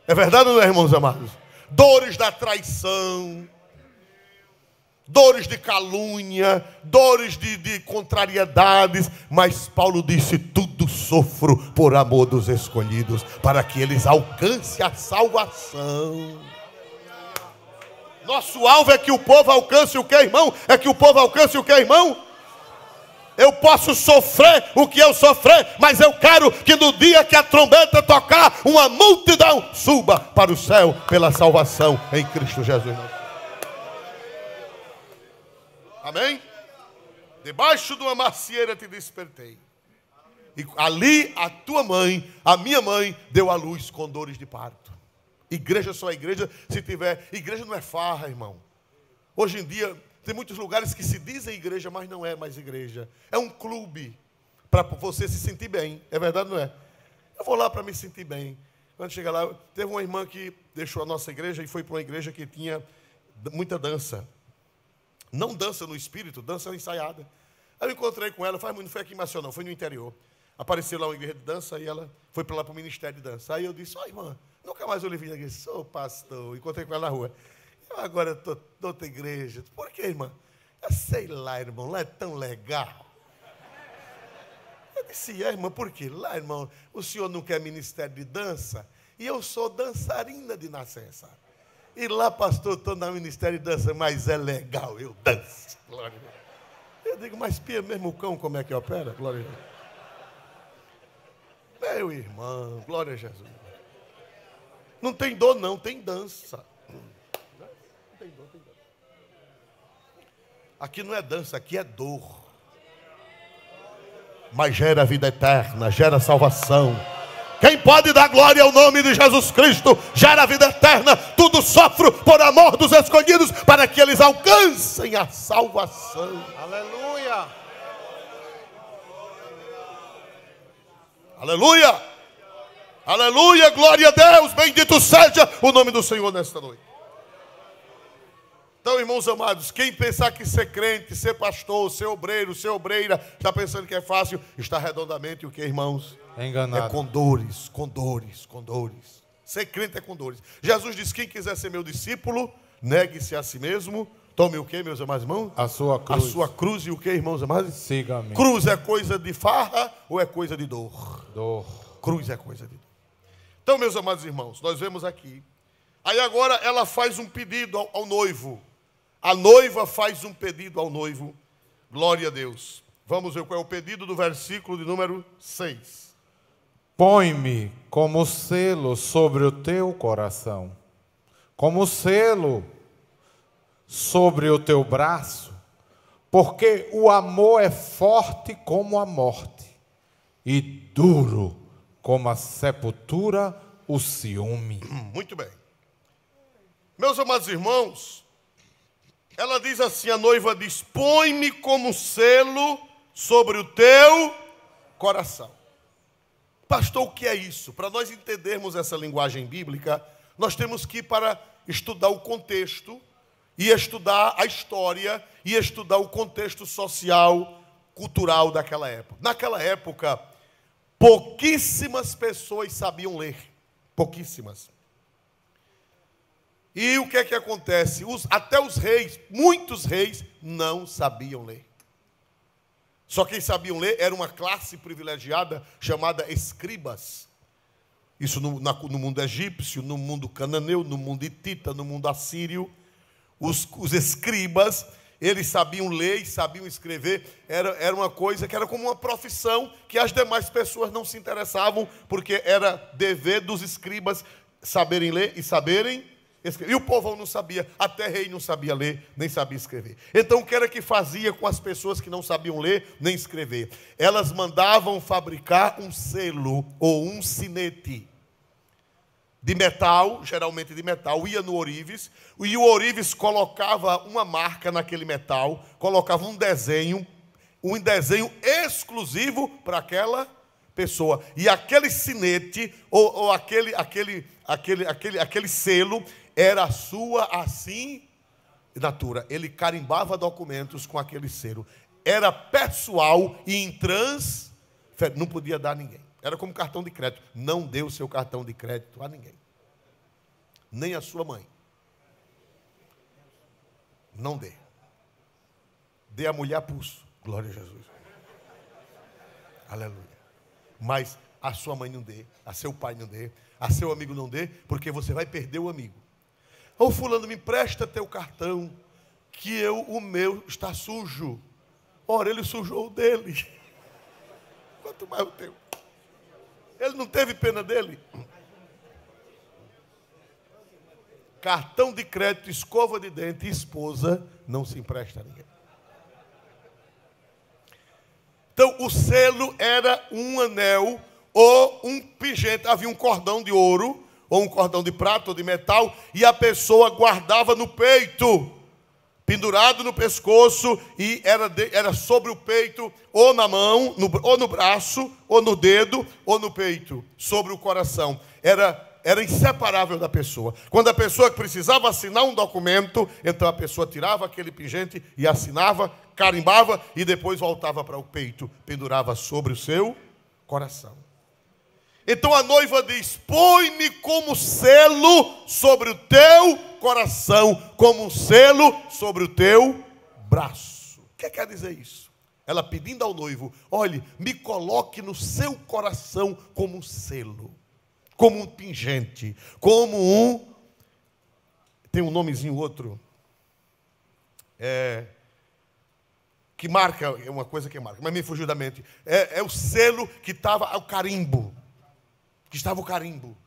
É verdade ou não é, irmãos amados? Dores da traição. Dores de calúnia. Dores de contrariedades. Mas Paulo disse, tudo sofro por amor dos escolhidos, para que eles alcancem a salvação. Nosso alvo é que o povo alcance o que, irmão? É que o povo alcance o que, irmão? eu posso sofrer o que eu sofrer, mas eu quero que no dia que a trombeta tocar, uma multidão suba para o céu pela salvação em Cristo Jesus. Amém? Debaixo de uma macieira te despertei. E ali a tua mãe, a minha mãe, deu à luz com dores de parto. Igreja só é igreja se tiver. Igreja não é farra, irmão. Hoje em dia tem muitos lugares que se dizem igreja, mas não é mais igreja. É um clube para você se sentir bem. É verdade, não é? Eu vou lá para me sentir bem. Quando chega lá, teve uma irmã que deixou a nossa igreja e foi para uma igreja que tinha muita dança. Não dança no espírito, dança ensaiada. Aí eu encontrei com ela, não foi aqui em Maceió não, foi no interior. Apareceu lá uma igreja de dança e ela foi para lá para o ministério de dança. Aí eu disse, irmã, nunca mais eu lhe vi na igreja. Sou pastor. Encontrei com ela na rua. Eu agora estou em outra igreja. Por quê, irmã? Eu sei lá, irmão, lá é tão legal. Eu disse, irmã, por quê? Lá, irmão, o senhor não quer ministério de dança? E eu sou dançarina de nascença. E lá, pastor, estou no ministério de dança, mas é legal, eu danço. Glória a Deus. Eu digo, mas pia mesmo o cão, como é que opera? Glória a Deus. Meu irmão, glória a Jesus. Não tem dor, não, tem dança. Não tem dor, tem dança. Aqui não é dança, aqui é dor. Mas gera vida eterna, gera salvação. Quem pode dar glória ao nome de Jesus Cristo, gera vida eterna. Tudo sofro por amor dos escolhidos, para que eles alcancem a salvação. Aleluia. Aleluia. Aleluia, glória a Deus. Bendito seja o nome do Senhor nesta noite. Então, irmãos amados, quem pensar que ser crente, ser pastor, ser obreiro, ser obreira, está pensando que é fácil, está redondamente o que, irmãos? Enganado. É com dores, com dores, com dores. Ser crente é com dores. Jesus disse, quem quiser ser meu discípulo, negue-se a si mesmo. Tome o que, meus amados irmãos? A sua cruz. A sua cruz e o que, irmãos amados? Siga-me. Cruz é coisa de farra ou é coisa de dor? Dor. Cruz é coisa de dor. Então, meus amados irmãos, nós vemos aqui. Aí agora ela faz um pedido ao noivo. A noiva faz um pedido ao noivo. Glória a Deus. Vamos ver qual é o pedido do versículo de número 6. Põe-me como selo sobre o teu coração, como selo sobre o teu braço, porque o amor é forte como a morte e duro como a sepultura o ciúme. Muito bem. Meus amados irmãos, ela diz assim, a noiva diz, põe-me como selo sobre o teu coração. Pastor, o que é isso? Para nós entendermos essa linguagem bíblica, nós temos que ir para estudar o contexto, e estudar a história, e estudar o contexto social, cultural daquela época. Naquela época, pouquíssimas pessoas sabiam ler. Pouquíssimas. E o que é que acontece? Até os reis, muitos reis, não sabiam ler. Só quem sabiam ler era uma classe privilegiada chamada escribas. Isso no mundo egípcio, no mundo cananeu, no mundo hitita, no mundo assírio. Os escribas, eles sabiam ler e sabiam escrever. Era uma coisa que era como uma profissão que as demais pessoas não se interessavam, porque era dever dos escribas saberem ler e saberem escrever. E o povo não sabia, até rei não sabia ler, nem sabia escrever. Então, o que era que fazia com as pessoas que não sabiam ler nem escrever? Elas mandavam fabricar um selo ou um sinete de metal, geralmente de metal, ia no ourives, e o ourives colocava uma marca naquele metal, colocava um desenho exclusivo para aquela pessoa. E aquele sinete, ou aquele selo, era a sua assinatura. Ele carimbava documentos com aquele selo. Era pessoal e intransferível, não podia dar a ninguém. Era como cartão de crédito. Não dê o seu cartão de crédito a ninguém. Nem a sua mãe. Não dê. Dê a mulher a pulso. Glória a Jesus. Aleluia. Mas a sua mãe não dê, a seu pai não dê, a seu amigo não dê, porque você vai perder o amigo. Ô fulano, me empresta teu cartão, que o meu está sujo. Ora, ele sujou o dele. Quanto mais o teu. Ele não teve pena dele. Cartão de crédito, escova de dente e esposa não se empresta a ninguém. Então, o selo era um anel ou um pingente. Havia um cordão de ouro, ou um cordão de prata ou de metal, e a pessoa guardava no peito, pendurado no pescoço, e era sobre o peito, ou na mão, ou no braço, ou no dedo, ou no peito, sobre o coração. Era inseparável da pessoa. Quando a pessoa precisava assinar um documento, então a pessoa tirava aquele pingente e assinava, carimbava e depois voltava para o peito, pendurava sobre o seu coração. Então a noiva diz: põe-me como selo sobre o teu coração, como um selo sobre o teu braço. O que quer dizer isso? Ela pedindo ao noivo: olhe, me coloque no seu coração como um selo, como um pingente, como um... Tem um nomezinho outro. Que marca, é uma coisa que marca, mas me fugiu da mente. É o selo que estava o carimbo. Que estava o carimbo.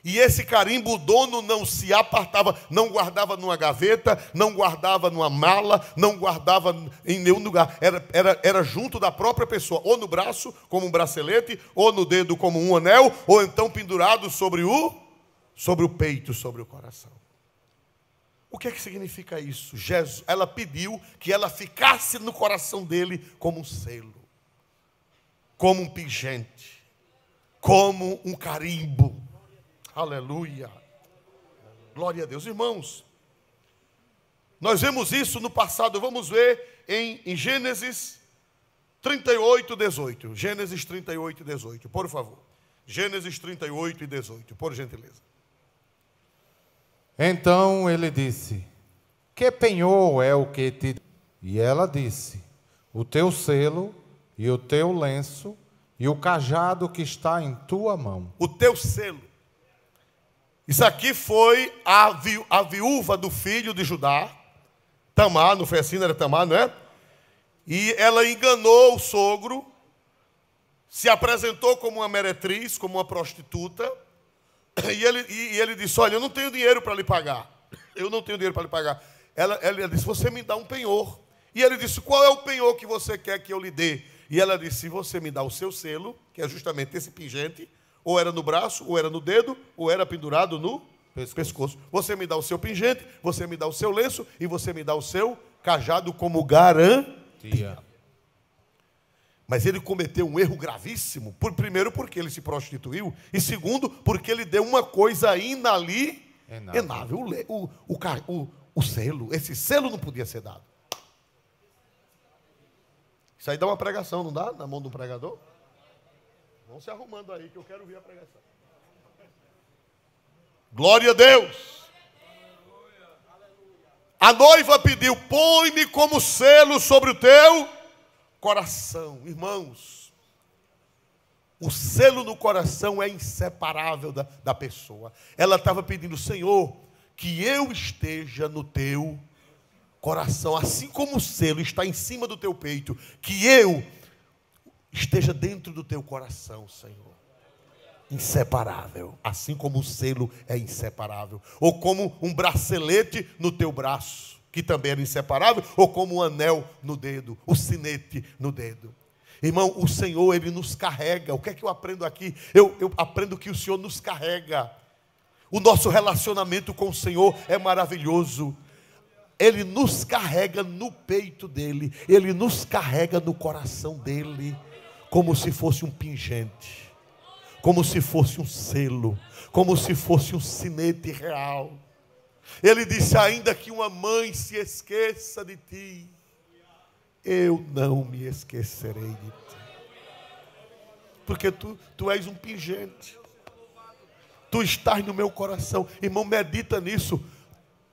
E esse carimbo o dono não se apartava, não guardava numa gaveta, não guardava numa mala, não guardava em nenhum lugar. Era junto da própria pessoa, ou no braço, como um bracelete, ou no dedo, como um anel, ou então pendurado sobre o peito, sobre o coração. O que é que significa isso? Ela pediu que ela ficasse no coração dele como um selo, como um pingente, como um carimbo. Aleluia. Glória a Deus. Irmãos, nós vemos isso no passado. Vamos ver em Gênesis 38, 18. Gênesis 38, 18, por favor. Gênesis 38 e 18, por gentileza. Então ele disse: que penhor é o que te... E ela disse: o teu selo e o teu lenço e o cajado que está em tua mão. O teu selo. Isso aqui foi a viúva do filho de Judá, Tamar, não foi assim, não era Tamar, não é? E ela enganou o sogro, se apresentou como uma meretriz, como uma prostituta, e ele disse: olha, eu não tenho dinheiro para lhe pagar. Eu não tenho dinheiro para lhe pagar. Ela disse: você me dá um penhor. E ele disse: qual é o penhor que você quer que eu lhe dê? E ela disse: se você me dá o seu selo, que é justamente esse pingente, ou era no braço, ou era no dedo, ou era pendurado no pescoço. Você me dá o seu pingente, você me dá o seu lenço, e você me dá o seu cajado como garantia. Mas ele cometeu um erro gravíssimo. Primeiro, porque ele se prostituiu. E segundo, porque ele deu uma coisa inalienável. O selo. Esse selo não podia ser dado. Isso aí dá uma pregação, não dá? Na mão de um pregador? Vão se arrumando aí que eu quero ouvir a pregação. Glória a Deus. A noiva pediu: põe-me como selo sobre o teu coração. Irmãos, o selo no coração é inseparável da pessoa. Ela estava pedindo: Senhor, que eu esteja no teu coração, assim como o selo está em cima do teu peito, que eu esteja dentro do teu coração, Senhor. Inseparável, assim como o selo é inseparável, ou como um bracelete no teu braço, que também era inseparável, ou como um anel no dedo, o sinete no dedo. Irmão, o Senhor, Ele nos carrega. O que é que eu aprendo aqui? Eu aprendo que o Senhor nos carrega. O nosso relacionamento com o Senhor é maravilhoso. Ele nos carrega no peito dEle, Ele nos carrega no coração dEle, como se fosse um pingente, como se fosse um selo, como se fosse um sinete real. Ele disse: ainda que uma mãe se esqueça de ti, eu não me esquecerei de ti. Porque tu és um pingente. Tu estás no meu coração. Irmão, medita nisso.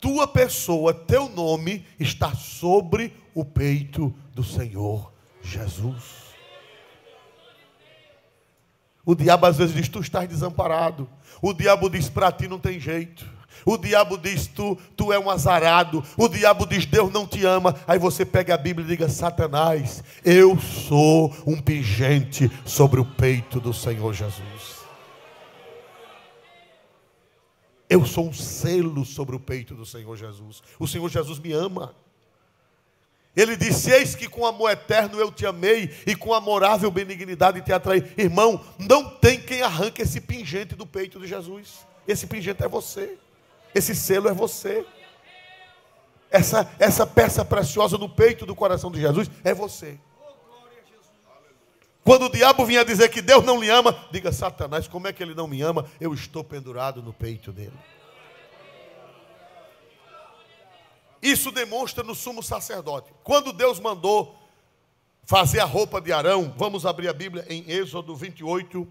Tua pessoa, teu nome está sobre o peito do Senhor Jesus. O diabo às vezes diz: tu estás desamparado. O diabo diz: para ti não tem jeito. O diabo diz, tu é um azarado. O diabo diz, Deus não te ama. Aí você pega a Bíblia e diga, Satanás, eu sou um pingente sobre o peito do Senhor Jesus. Eu sou um selo sobre o peito do Senhor Jesus. O Senhor Jesus me ama. Ele disse, eis que com amor eterno eu te amei e com amorável benignidade te atraí. Irmão, não tem quem arranque esse pingente do peito de Jesus. Esse pingente é você. Esse selo é você. Essa peça preciosa no peito do coração de Jesus é você. Quando o diabo vinha dizer que Deus não lhe ama, diga, Satanás, como é que ele não me ama? Eu estou pendurado no peito dele. Isso demonstra no sumo sacerdote. Quando Deus mandou fazer a roupa de Arão, vamos abrir a Bíblia em Êxodo 28.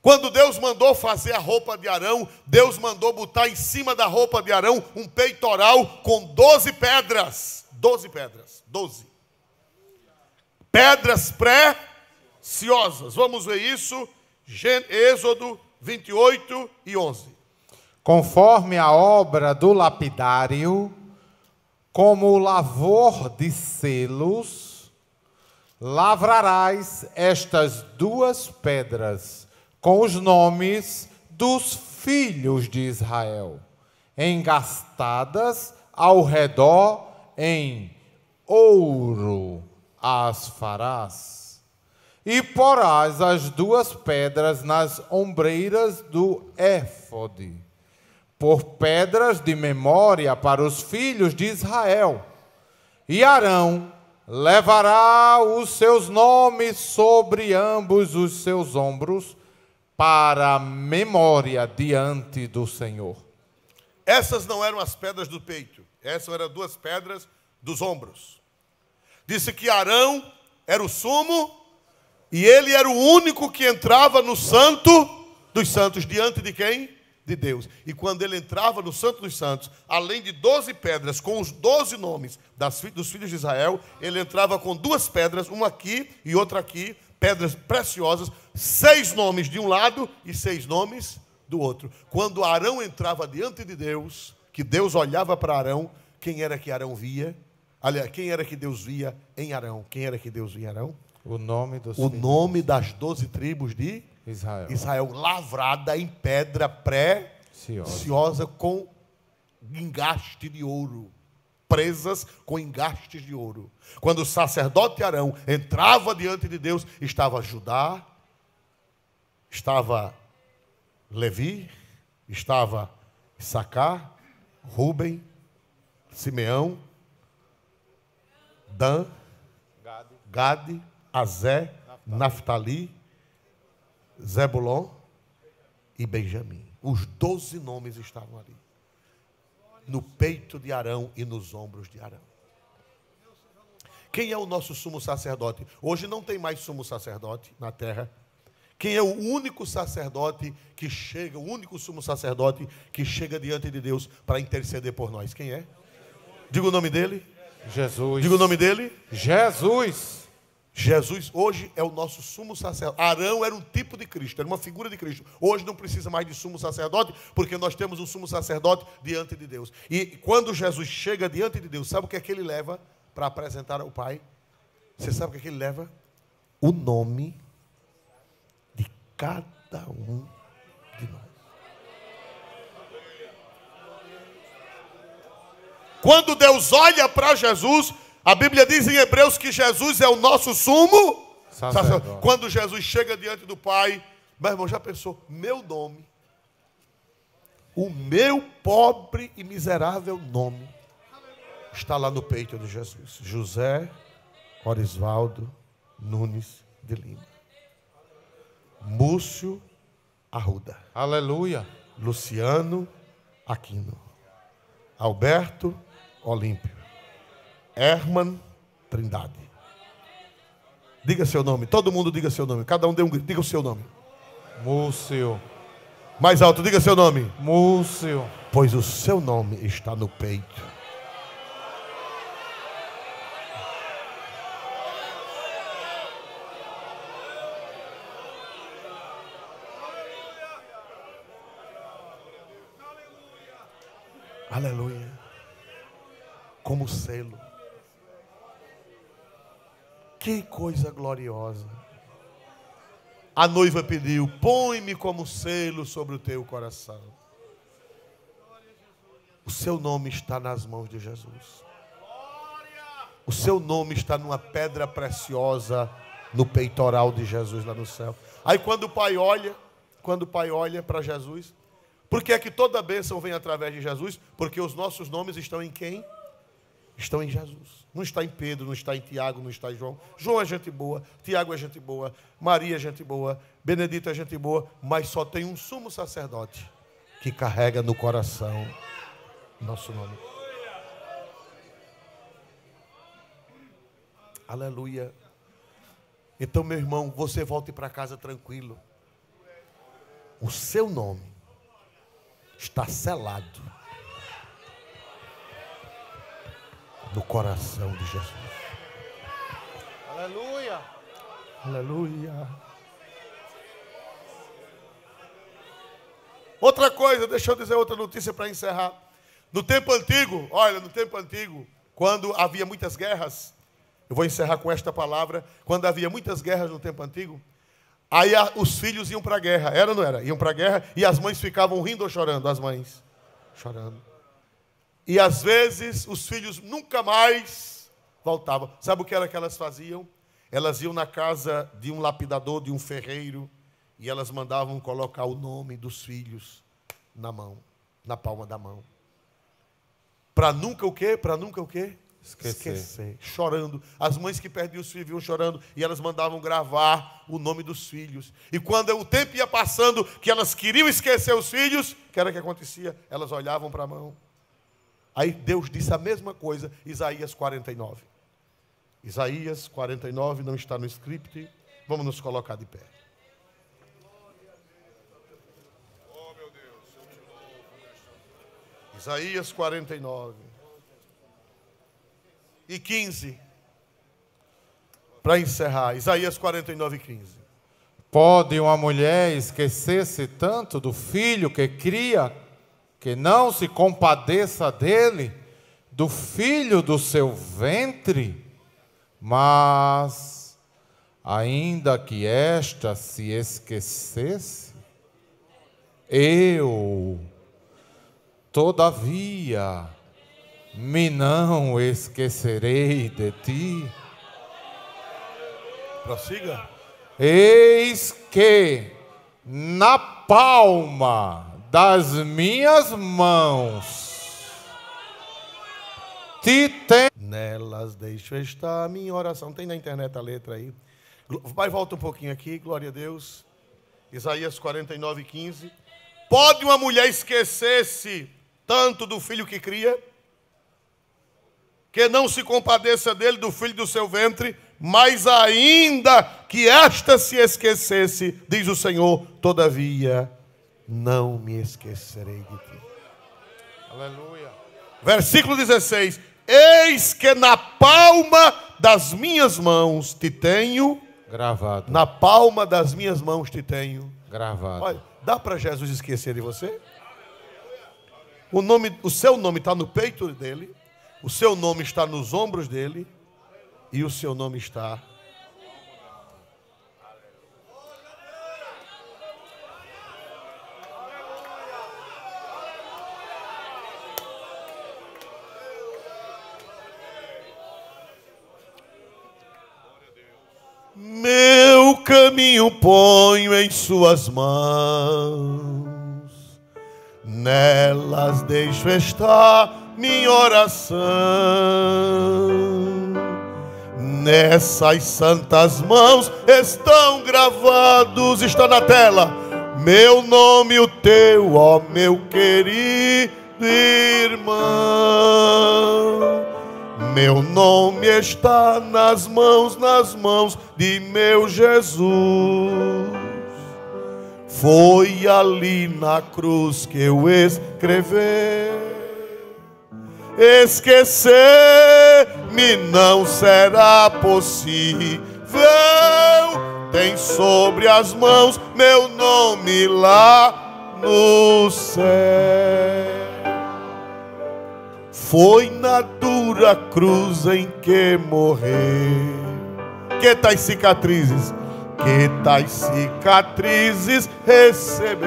Quando Deus mandou fazer a roupa de Arão, Deus mandou botar em cima da roupa de Arão um peitoral com 12 pedras. 12 pedras. 12. Pedras preciosas. Vamos ver isso. Êxodo 28 e 11. Conforme a obra do lapidário, como o lavor de selos, lavrarás estas 2 pedras com os nomes dos filhos de Israel, engastadas ao redor em ouro as farás. E porás as 2 pedras nas ombreiras do éfode, por pedras de memória para os filhos de Israel. E Arão levará os seus nomes sobre ambos os seus ombros, para a memória diante do Senhor. Essas não eram as pedras do peito. Essas eram 2 pedras dos ombros. Disse que Arão era o sumo e ele era o único que entrava no santo dos santos. Diante de quem? De Deus. E quando ele entrava no santo dos santos, além de 12 pedras com os 12 nomes dos filhos de Israel, ele entrava com 2 pedras, uma aqui e outra aqui, pedras preciosas, 6 nomes de um lado e 6 nomes do outro. Quando Arão entrava diante de Deus, que Deus olhava para Arão, quem era que Arão via? Aliás, quem era que Deus via em Arão? Quem era que Deus via em Arão? O nome das 12 tribos de Israel, lavrada em pedra preciosa com engaste de ouro. Presas com engastes de ouro. Quando o sacerdote Arão entrava diante de Deus, estava Judá, estava Levi, estava Issacar, Rúben, Simeão, Dan, Gade, Azé, Naftali, Zebulon e Benjamim. Os 12 nomes estavam ali, no peito de Arão e nos ombros de Arão. Quem é o nosso sumo sacerdote? Hoje não tem mais sumo sacerdote na terra. Quem é o único sacerdote que chega, o único sumo sacerdote que chega diante de Deus para interceder por nós? Quem é? Diga o nome dele. Jesus. Diga o nome dele. Jesus. Jesus hoje é o nosso sumo sacerdote. Arão era um tipo de Cristo, era uma figura de Cristo. Hoje não precisa mais de sumo sacerdote, porque nós temos um sumo sacerdote diante de Deus. E quando Jesus chega diante de Deus, sabe o que é que ele leva para apresentar ao Pai? Você sabe o que é que ele leva? O nome de cada um de nós. Quando Deus olha para Jesus, a Bíblia diz em Hebreus que Jesus é o nosso sumo sacerdote. Quando Jesus chega diante do Pai, meu irmão, já pensou? Meu nome, o meu pobre e miserável nome, está lá no peito de Jesus. José Orisvaldo Nunes de Lima. Múcio Arruda. Aleluia. Luciano Aquino. Alberto Olímpio. Herman Trindade. Diga seu nome. Todo mundo diga seu nome. Cada um dê um grito. Diga o seu nome. Múcio. Mais alto, diga seu nome. Múcio. Pois o seu nome está no peito. Aleluia. Como selo. Que coisa gloriosa. A noiva pediu: põe-me como selo sobre o teu coração. O seu nome está nas mãos de Jesus. O seu nome está numa pedra preciosa no peitoral de Jesus lá no céu. Aí quando o pai olha para Jesus, por que é que toda bênção vem através de Jesus? Porque os nossos nomes estão em quem? Estão em Jesus. Não está em Pedro, não está em Tiago, não está em João. João é gente boa, Tiago é gente boa, Maria é gente boa, Benedito é gente boa, mas só tem um sumo sacerdote que carrega no coração nosso nome. Aleluia. Então, meu irmão, você volte para casa tranquilo. O seu nome está selado no coração de Jesus. Aleluia. Aleluia. Outra coisa, deixa eu dizer outra notícia para encerrar. No tempo antigo, olha, no tempo antigo, quando havia muitas guerras, eu vou encerrar com esta palavra. Quando havia muitas guerras no tempo antigo, aí os filhos iam para a guerra. Era ou não era? Iam para a guerra e as mães ficavam rindo ou chorando? As mães chorando. E às vezes os filhos nunca mais voltavam. Sabe o que era que elas faziam? Elas iam na casa de um lapidador, de um ferreiro, e elas mandavam colocar o nome dos filhos na mão, na palma da mão. Para nunca o quê? Para nunca o quê? Esquecer. Chorando. As mães que perdiam os filhos iam chorando e elas mandavam gravar o nome dos filhos. E quando o tempo ia passando, que elas queriam esquecer os filhos, o que era que acontecia? Elas olhavam para a mão. Aí Deus disse a mesma coisa, Isaías 49. Isaías 49 não está no script. Vamos nos colocar de pé. Isaías 49 e 15. Para encerrar, Isaías 49 e 15. Pode uma mulher esquecer-se tanto do filho que cria, que não se compadeça dele, do filho do seu ventre? Mas, ainda que esta se esquecesse, eu, todavia, me não esquecerei de ti. Prossiga. Eis que na palma das minhas mãos te tenho. Nelas deixo estar a minha oração. Tem na internet a letra aí. Vai, volta um pouquinho aqui, glória a Deus. Isaías 49, 15. Pode uma mulher esquecer-se tanto do filho que cria, que não se compadeça dele, do filho do seu ventre, mas ainda que esta se esquecesse, diz o Senhor, todavia não me esquecerei de ti. Aleluia. Versículo 16. Eis que na palma das minhas mãos te tenho Gravado. Na palma das minhas mãos te tenho Gravado. Olha, dá para Jesus esquecer de você? O seu nome está no peito dele, o seu nome está nos ombros dele, e o seu nome está. Meu caminho ponho em suas mãos, nelas deixo estar minha oração. Nessas santas mãos estão gravados, está na tela, meu nome e o teu, ó meu querido irmão. Meu nome está nas mãos de meu Jesus. Foi ali na cruz que eu escrevi. Esquecer-me não será possível. Tem sobre as mãos meu nome lá no céu. Foi na dura cruz em que morreu. Que tais cicatrizes? Que tais cicatrizes recebeu.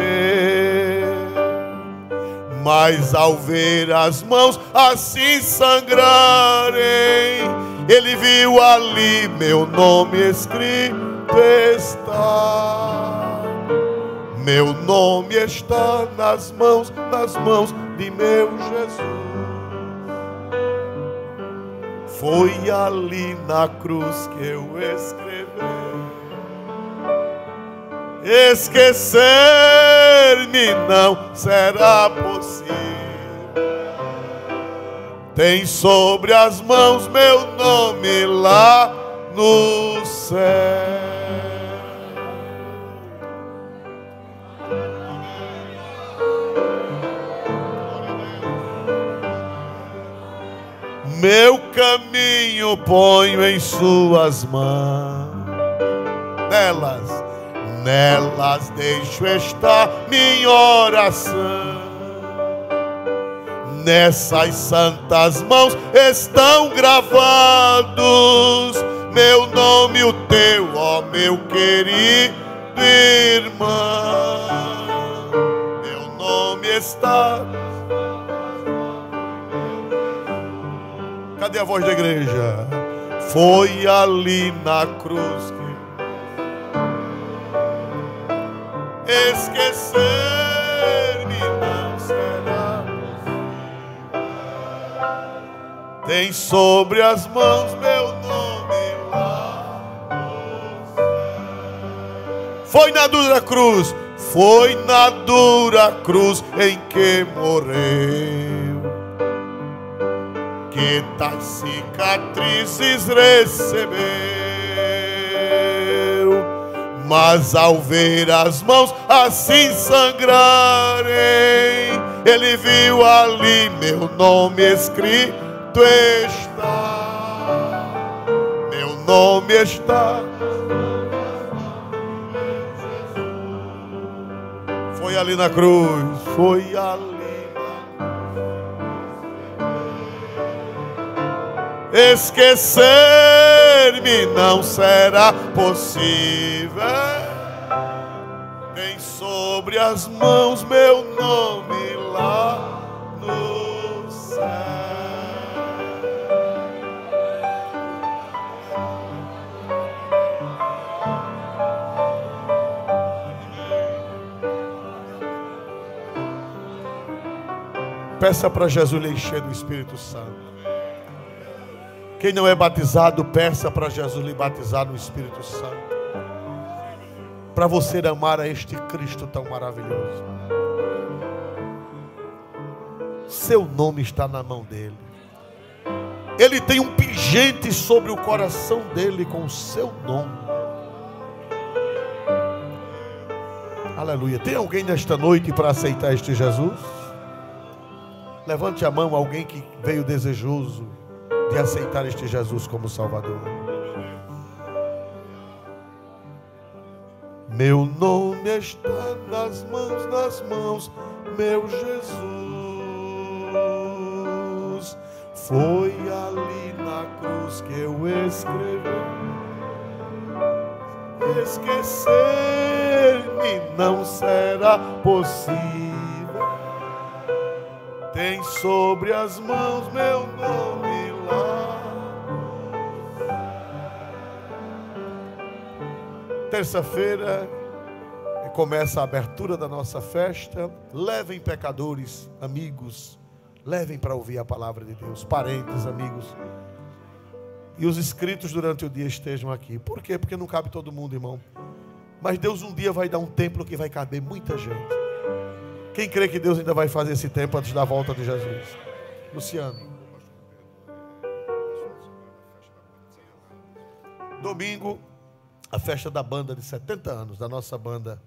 Mas ao ver as mãos assim sangrarem, ele viu ali meu nome escrito está. Meu nome está nas mãos de meu Jesus. Foi ali na cruz que eu escrevi. Esquecer-me não será possível. Tem sobre as mãos meu nome lá no céu. Meu caminho ponho em suas mãos. Nelas deixo estar minha oração. Nessas santas mãos estão gravados meu nome e o teu, ó meu querido irmão. Meu nome está. Cadê a voz da igreja? Foi ali na cruz que esquecer-me não será. Tem sobre as mãos meu nome lá. Foi na dura cruz, foi na dura cruz em que morreu. Que tais cicatrizes recebeu. Mas ao ver as mãos assim sangrarem, ele viu ali meu nome escrito está. Meu nome está. Foi ali na cruz, foi ali. Esquecer-me não será possível. Tem sobre as mãos meu nome lá no céu. Peça para Jesus lhe encher do Espírito Santo. Quem não é batizado, peça para Jesus lhe batizar no Espírito Santo. Para você amar a este Cristo tão maravilhoso. Seu nome está na mão dele. Ele tem um pingente sobre o coração dele com o seu nome. Aleluia. Tem alguém nesta noite para aceitar este Jesus? Levante a mão, alguém que veio desejoso de aceitar este Jesus como Salvador. Meu nome está nas mãos, meu Jesus. Foi ali na cruz que eu escrevi. Esquecer-me não será possível. Tem sobre as mãos meu nome lá. Terça-feira começa a abertura da nossa festa. Levem pecadores, amigos, levem para ouvir a palavra de Deus, parentes, amigos. E os inscritos durante o dia estejam aqui. Por quê? Porque não cabe todo mundo, irmão. Mas Deus um dia vai dar um templo que vai caber muita gente. Quem crê que Deus ainda vai fazer esse tempo antes da volta de Jesus? Luciano. Domingo, a festa da banda de 70 anos, da nossa banda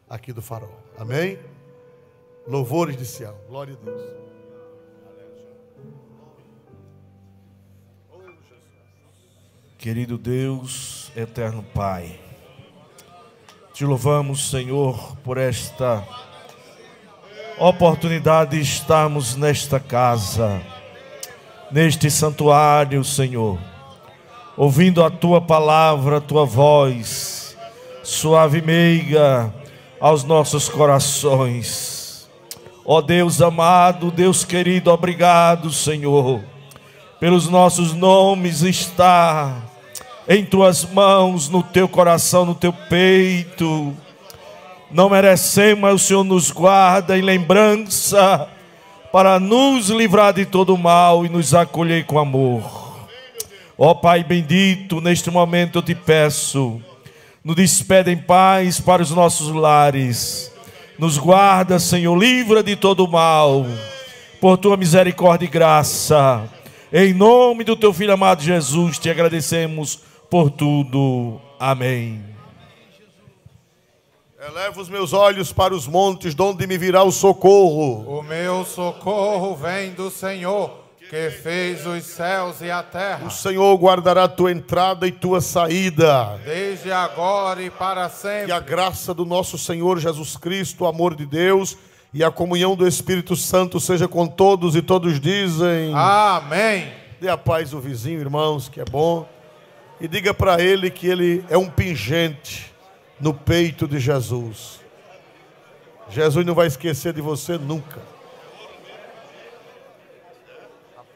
aqui do Farol. Amém? Louvores de Sião. Glória a Deus. Querido Deus, eterno Pai, te louvamos, Senhor, por esta oportunidade de estarmos nesta casa. neste santuário, Senhor, ouvindo a Tua palavra, a Tua voz, suave e meiga aos nossos corações. Ó Deus amado, Deus querido, obrigado, Senhor, pelos nossos nomes está em Tuas mãos, no Teu coração, no Teu peito. Não merecemos, mas o Senhor nos guarda em lembrança para nos livrar de todo mal e nos acolher com amor. Ó Pai bendito, neste momento eu te peço, nos despede em paz para os nossos lares. Nos guarda, Senhor, livra de todo mal, por Tua misericórdia e graça. Em nome do Teu Filho amado Jesus, te agradecemos por tudo. Amém. Elevo os meus olhos para os montes, de onde me virá o socorro. O meu socorro vem do Senhor, que fez os céus e a terra. O Senhor guardará tua entrada e tua saída. Desde agora e para Que sempre. a graça do nosso Senhor Jesus Cristo, o amor de Deus e a comunhão do Espírito Santo seja com todos, e todos dizem... Amém. Dê a paz ao vizinho, irmãos, que é bom. E diga para ele que ele é um pingente no peito de Jesus. Jesus não vai esquecer de você nunca.